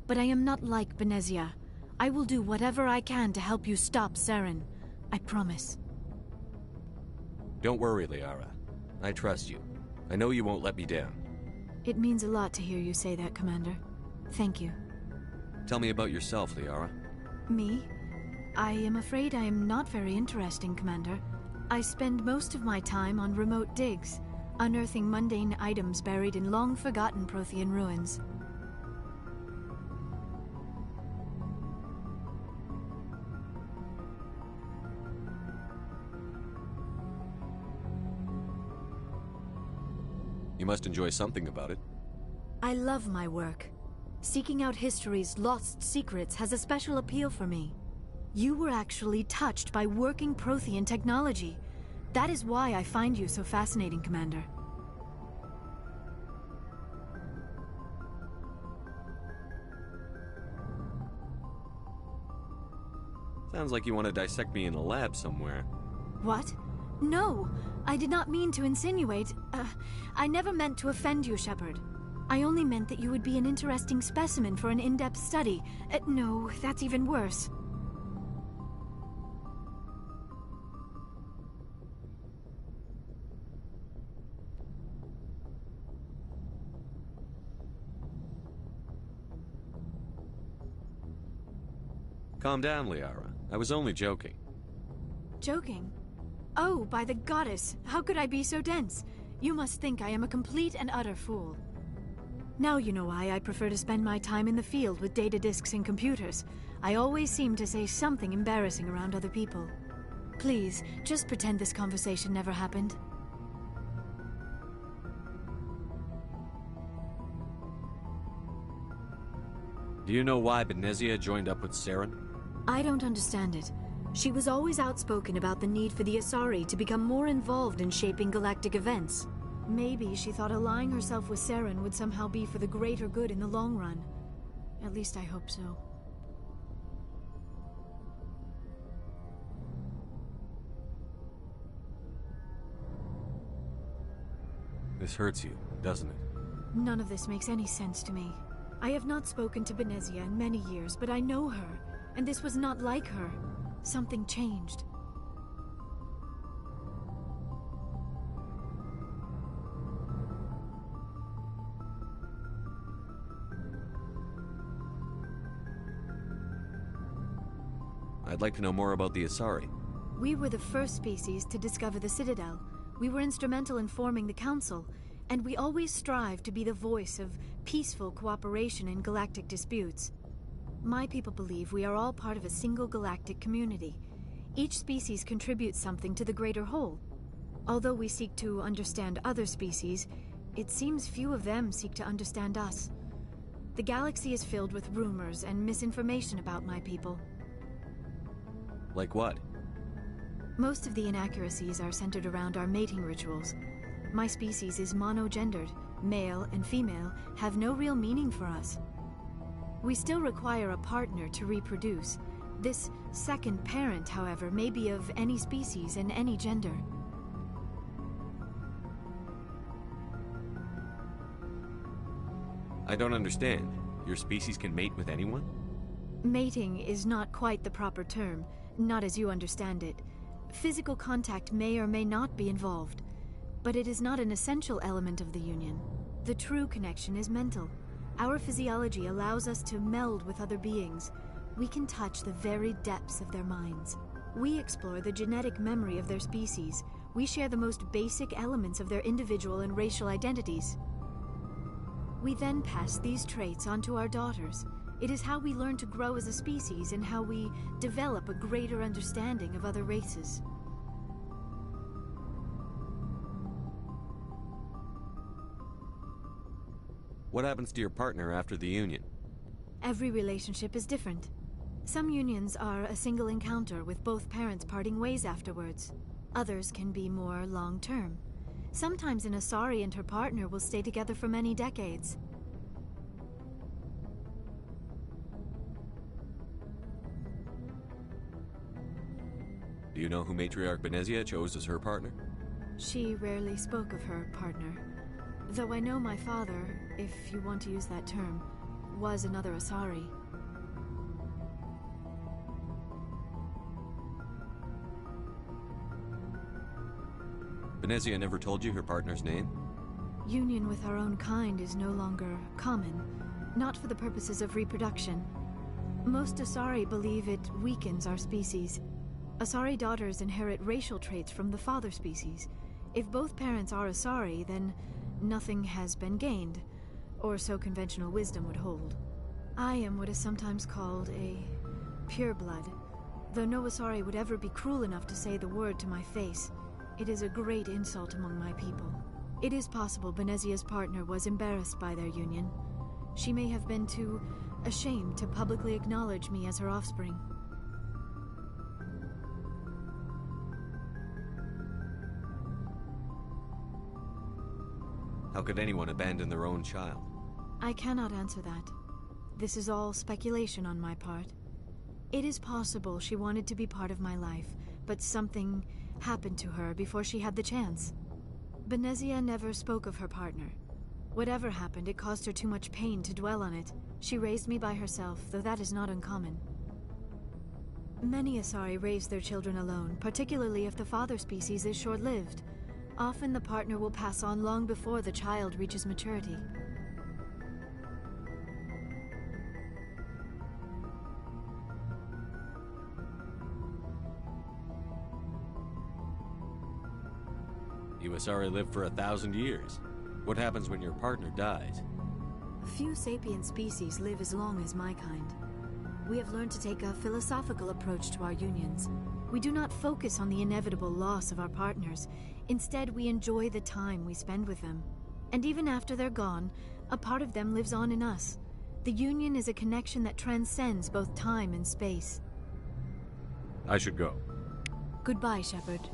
But I am not like Benezia. I will do whatever I can to help you stop Saren. I promise. Don't worry, Liara. I trust you. I know you won't let me down. It means a lot to hear you say that, Commander. Thank you. Tell me about yourself, Liara. Me? I am afraid I am not very interesting, Commander. I spend most of my time on remote digs, unearthing mundane items buried in long-forgotten Prothean ruins. You must enjoy something about it. I love my work. Seeking out history's lost secrets has a special appeal for me. You were actually touched by working Prothean technology. That is why I find you so fascinating, Commander. Sounds like you want to dissect me in a lab somewhere. What? No! I did not mean to insinuate. I never meant to offend you, Shepard. I only meant that you would be an interesting specimen for an in-depth study. No, that's even worse. Calm down, Liara. I was only joking. Joking? Oh, by the goddess, how could I be so dense? You must think I am a complete and utter fool. Now you know why I prefer to spend my time in the field with data disks and computers. I always seem to say something embarrassing around other people. Please, just pretend this conversation never happened. Do you know why Benezia joined up with Saren? I don't understand it. She was always outspoken about the need for the Asari to become more involved in shaping galactic events. Maybe she thought allying herself with Saren would somehow be for the greater good in the long run. At least I hope so. This hurts you, doesn't it? None of this makes any sense to me. I have not spoken to Benezia in many years, but I know her, and this was not like her. Something changed. I'd like to know more about the Asari. We were the first species to discover the Citadel. We were instrumental in forming the Council, and we always strive to be the voice of peaceful cooperation in galactic disputes. My people believe we are all part of a single galactic community. Each species contributes something to the greater whole. Although we seek to understand other species, it seems few of them seek to understand us. The galaxy is filled with rumors and misinformation about my people. Like what? Most of the inaccuracies are centered around our mating rituals. My species is monogendered. Male and female have no real meaning for us. We still require a partner to reproduce. This second parent, however, may be of any species and any gender. I don't understand. Your species can mate with anyone? Mating is not quite the proper term, not as you understand it. Physical contact may or may not be involved, but it is not an essential element of the union. The true connection is mental. Our physiology allows us to meld with other beings. We can touch the very depths of their minds. We explore the genetic memory of their species. We share the most basic elements of their individual and racial identities. We then pass these traits on to our daughters. It is how we learn to grow as a species and how we develop a greater understanding of other races. What happens to your partner after the union? Every relationship is different. Some unions are a single encounter with both parents parting ways afterwards. Others can be more long-term. Sometimes an Asari and her partner will stay together for many decades. Do you know who Matriarch Benezia chose as her partner? She rarely spoke of her partner. Though I know my father, if you want to use that term, was another Asari. Benezia never told you her partner's name? Union with our own kind is no longer common, not for the purposes of reproduction. Most Asari believe it weakens our species. Asari daughters inherit racial traits from the father species. If both parents are Asari, then nothing has been gained, or so conventional wisdom would hold. I am what is sometimes called a pureblood, though no Asari would ever be cruel enough to say the word to my face. It is a great insult among my people. It is possible Benezia's partner was embarrassed by their union. She may have been too ashamed to publicly acknowledge me as her offspring. How could anyone abandon their own child? I cannot answer that. This is all speculation on my part. It is possible she wanted to be part of my life, but something happened to her before she had the chance. Benezia never spoke of her partner. Whatever happened, it caused her too much pain to dwell on it. She raised me by herself, though that is not uncommon. Many Asari raise their children alone, particularly if the father species is short-lived. Often the partner will pass on long before the child reaches maturity. You Asari live for 1,000 years. What happens when your partner dies? Few sapient species live as long as my kind. We have learned to take a philosophical approach to our unions. We do not focus on the inevitable loss of our partners. Instead, we enjoy the time we spend with them. And even after they're gone, a part of them lives on in us. The union is a connection that transcends both time and space. I should go. Goodbye, Shepard.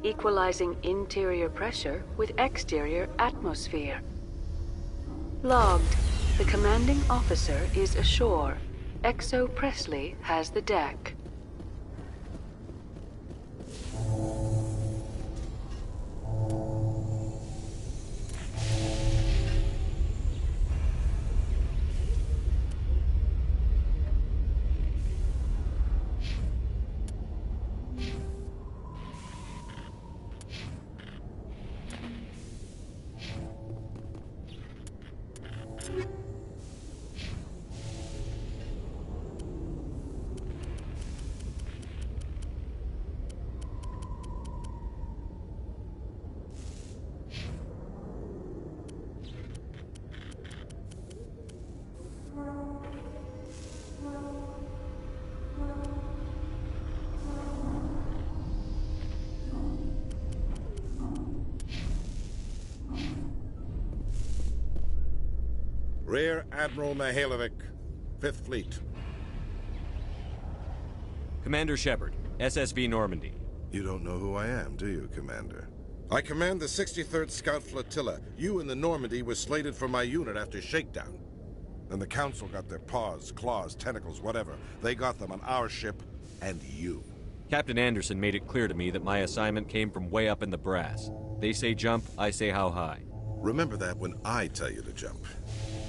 equalizing interior pressure with exterior atmosphere. Logged. The commanding officer is ashore. Exo Presley has the deck. Rear Admiral Mihailovic, 5th Fleet. Commander Shepard, SSV Normandy. You don't know who I am, do you, Commander? I command the 63rd Scout Flotilla. You and the Normandy were slated for my unit after shakedown. Then the Council got their paws, claws, tentacles, whatever. They got them on our ship, and you. Captain Anderson made it clear to me that my assignment came from way up in the brass. They say jump, I say how high. Remember that when I tell you to jump.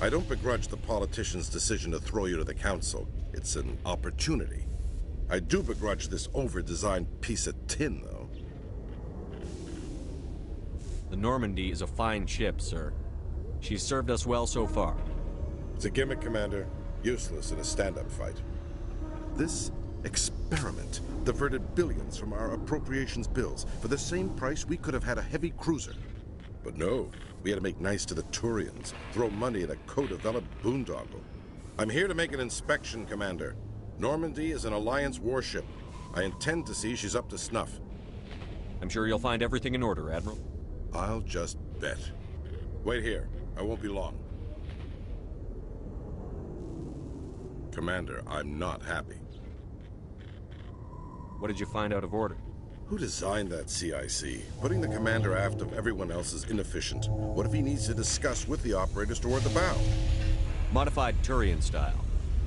I don't begrudge the politician's decision to throw you to the Council. It's an opportunity. I do begrudge this over-designed piece of tin, though. The Normandy is a fine ship, sir. She's served us well so far. It's a gimmick, Commander. Useless in a stand-up fight. This experiment diverted billions from our appropriations bills. For the same price, we could have had a heavy cruiser. But no, we had to make nice to the Turians, throw money at a co-developed boondoggle. I'm here to make an inspection, Commander. Normandy is an Alliance warship. I intend to see she's up to snuff. I'm sure you'll find everything in order, Admiral. I'll just bet. Wait here. I won't be long. Commander, I'm not happy. What did you find out of order? Who designed that CIC? Putting the commander aft of everyone else is inefficient. What if he needs to discuss with the operators toward the bow? Modified Turian style.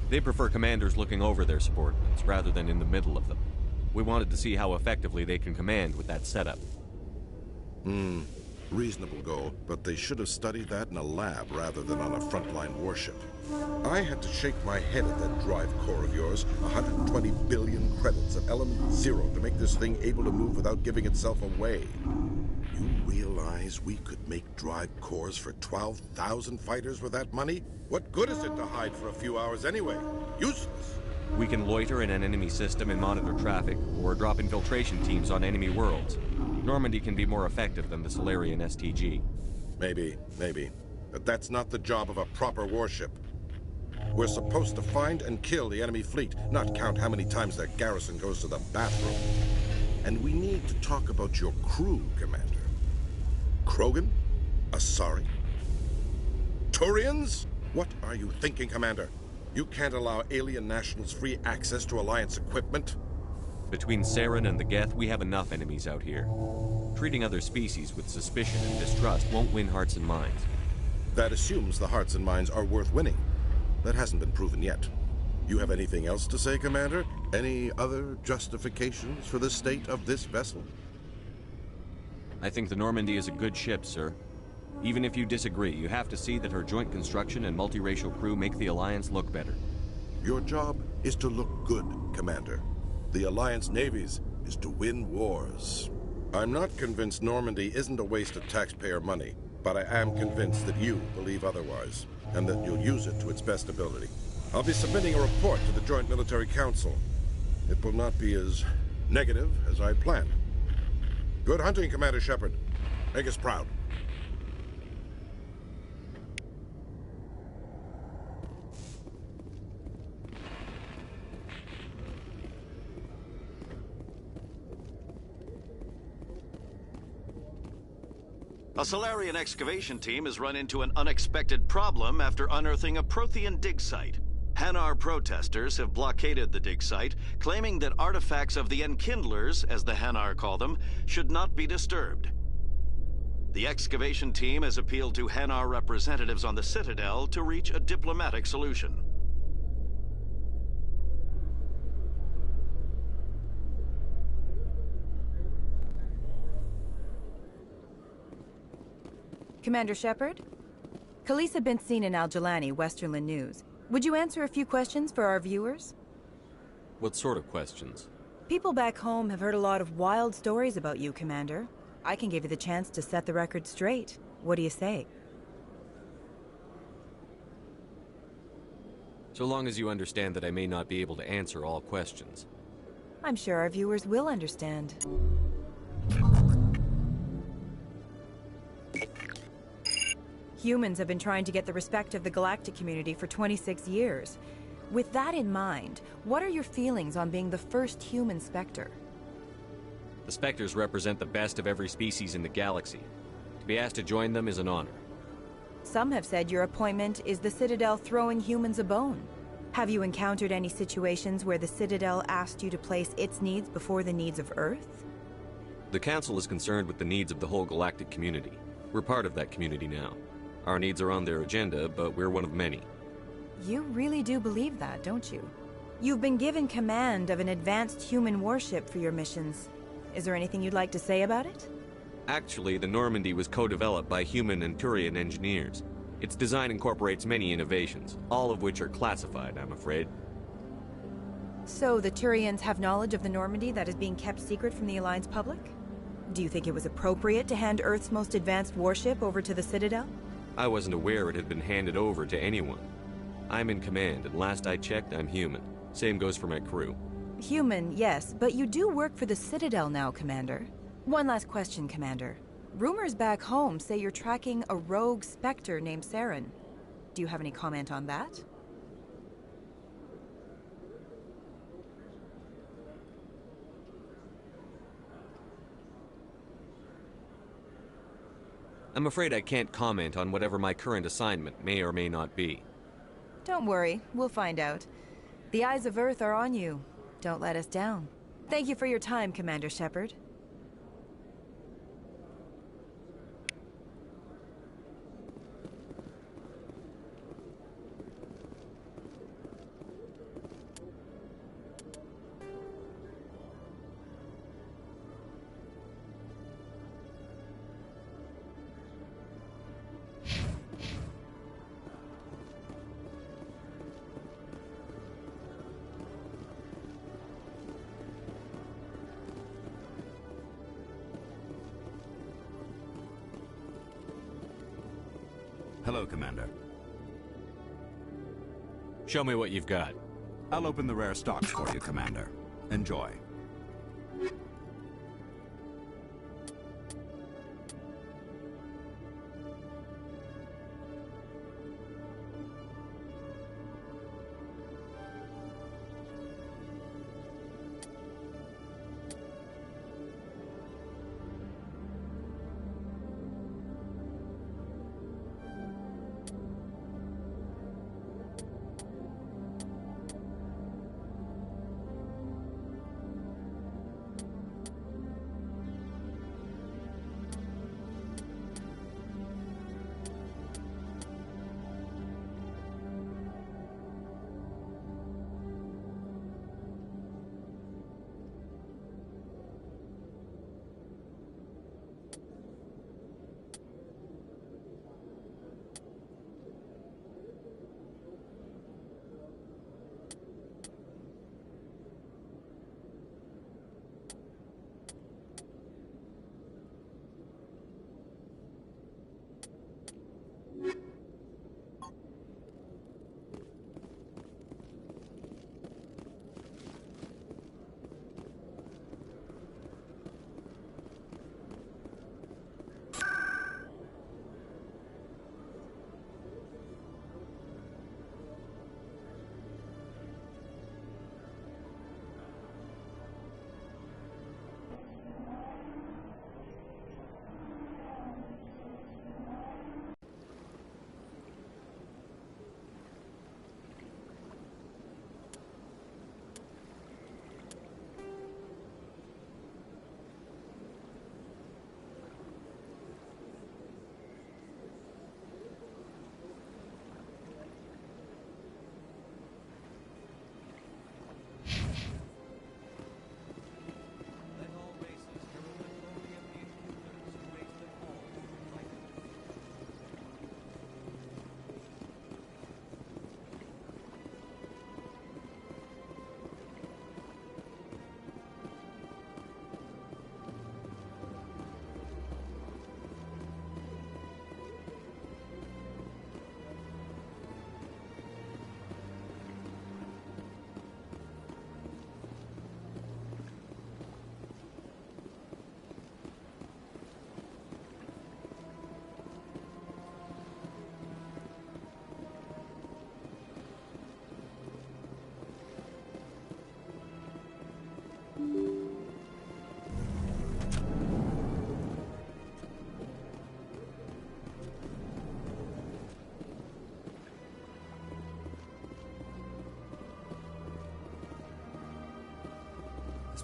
They prefer commanders looking over their subordinates rather than in the middle of them. We wanted to see how effectively they can command with that setup. Reasonable goal, but they should have studied that in a lab rather than on a frontline warship. I had to shake my head at that drive core of yours. 120 billion credits of element 0 to make this thing able to move without giving itself away. You realize we could make drive cores for 12,000 fighters with that money? What good is it to hide for a few hours anyway? Useless. We can loiter in an enemy system and monitor traffic, or drop infiltration teams on enemy worlds. Normandy can be more effective than the Solarian STG. Maybe. But that's not the job of a proper warship. We're supposed to find and kill the enemy fleet, not count how many times their garrison goes to the bathroom. And we need to talk about your crew, Commander. Krogan? Asari? Turians? What are you thinking, Commander? You can't allow alien nationals free access to Alliance equipment? Between Saren and the Geth, we have enough enemies out here. Treating other species with suspicion and distrust won't win hearts and minds. That assumes the hearts and minds are worth winning. That hasn't been proven yet. You have anything else to say, Commander? Any other justifications for the state of this vessel? I think the Normandy is a good ship, sir. Even if you disagree, you have to see that her joint construction and multiracial crew make the Alliance look better. Your job is to look good, Commander. The Alliance navies is to win wars. I'm not convinced Normandy isn't a waste of taxpayer money, but I am convinced that you believe otherwise, and that you'll use it to its best ability. I'll be submitting a report to the Joint Military Council. It will not be as negative as I planned. Good hunting, Commander Shepard. Make us proud. A Solarian excavation team has run into an unexpected problem after unearthing a Prothean dig site. Hanar protesters have blockaded the dig site, claiming that artifacts of the Enkindlers, as the Hanar call them, should not be disturbed. The excavation team has appealed to Hanar representatives on the Citadel to reach a diplomatic solution. Commander Shepard? Khaleesa bint seen in Al-Jalani, Westerland News. Would you answer a few questions for our viewers? What sort of questions? People back home have heard a lot of wild stories about you, Commander. I can give you the chance to set the record straight. What do you say? So long as you understand that I may not be able to answer all questions. I'm sure our viewers will understand. Humans have been trying to get the respect of the galactic community for 26 years. With that in mind, what are your feelings on being the first human Spectre? The Spectres represent the best of every species in the galaxy. To be asked to join them is an honor. Some have said your appointment is the Citadel throwing humans a bone. Have you encountered any situations where the Citadel asked you to place its needs before the needs of Earth? The Council is concerned with the needs of the whole galactic community. We're part of that community now. Our needs are on their agenda, but we're one of many. You really do believe that, don't you? You've been given command of an advanced human warship for your missions. Is there anything you'd like to say about it? Actually, the Normandy was co-developed by human and Turian engineers. Its design incorporates many innovations, all of which are classified, I'm afraid. So the Turians have knowledge of the Normandy that is being kept secret from the Alliance public? Do you think it was appropriate to hand Earth's most advanced warship over to the Citadel? I wasn't aware it had been handed over to anyone. I'm in command, and last I checked, I'm human. Same goes for my crew. Human, yes, but you do work for the Citadel now, Commander. One last question, Commander. Rumors back home say you're tracking a rogue Spectre named Saren. Do you have any comment on that? I'm afraid I can't comment on whatever my current assignment may or may not be. Don't worry, we'll find out. The eyes of Earth are on you. Don't let us down. Thank you for your time, Commander Shepard. Hello, Commander. Show me what you've got. I'll open the rare stocks for you, Commander. Enjoy.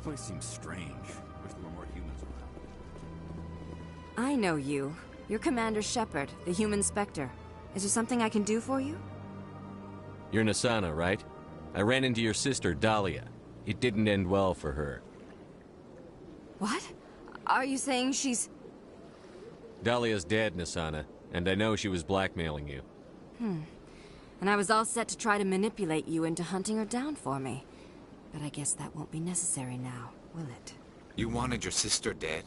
place seems strange. Wish there were more humans around. I know you. You're Commander Shepard, the human Spectre. Is there something I can do for you? You're Nasana, right? I ran into your sister, Dahlia. It didn't end well for her. What? Are you saying she's... Dahlia's dead, Nasana, and I know she was blackmailing you. And I was all set to try to manipulate you into hunting her down for me. But I guess that won't be necessary now, will it? You wanted your sister dead?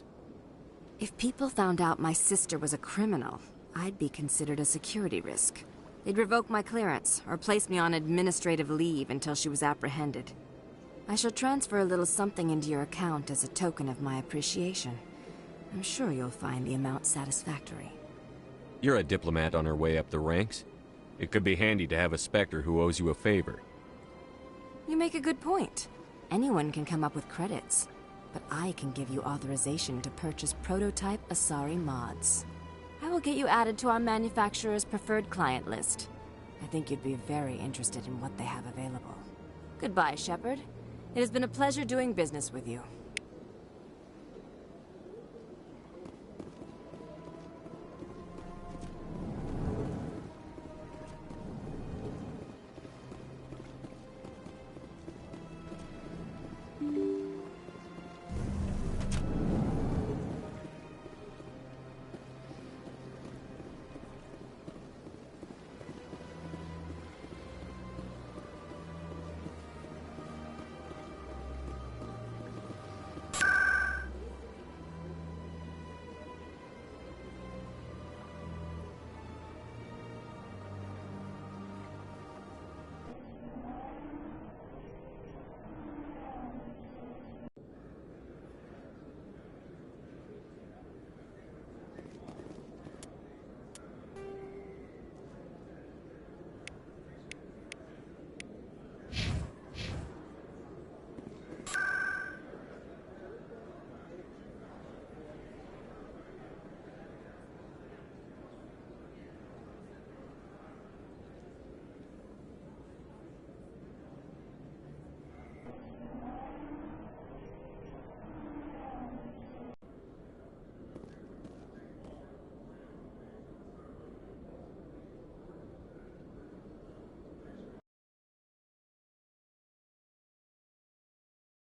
If people found out my sister was a criminal, I'd be considered a security risk. They'd revoke my clearance, or place me on administrative leave until she was apprehended. I shall transfer a little something into your account as a token of my appreciation. I'm sure you'll find the amount satisfactory. You're a diplomat on her way up the ranks. It could be handy to have a Spectre who owes you a favor. You make a good point. Anyone can come up with credits, but I can give you authorization to purchase prototype Asari mods. I will get you added to our manufacturer's preferred client list. I think you'd be very interested in what they have available. Goodbye, Shepard. It has been a pleasure doing business with you.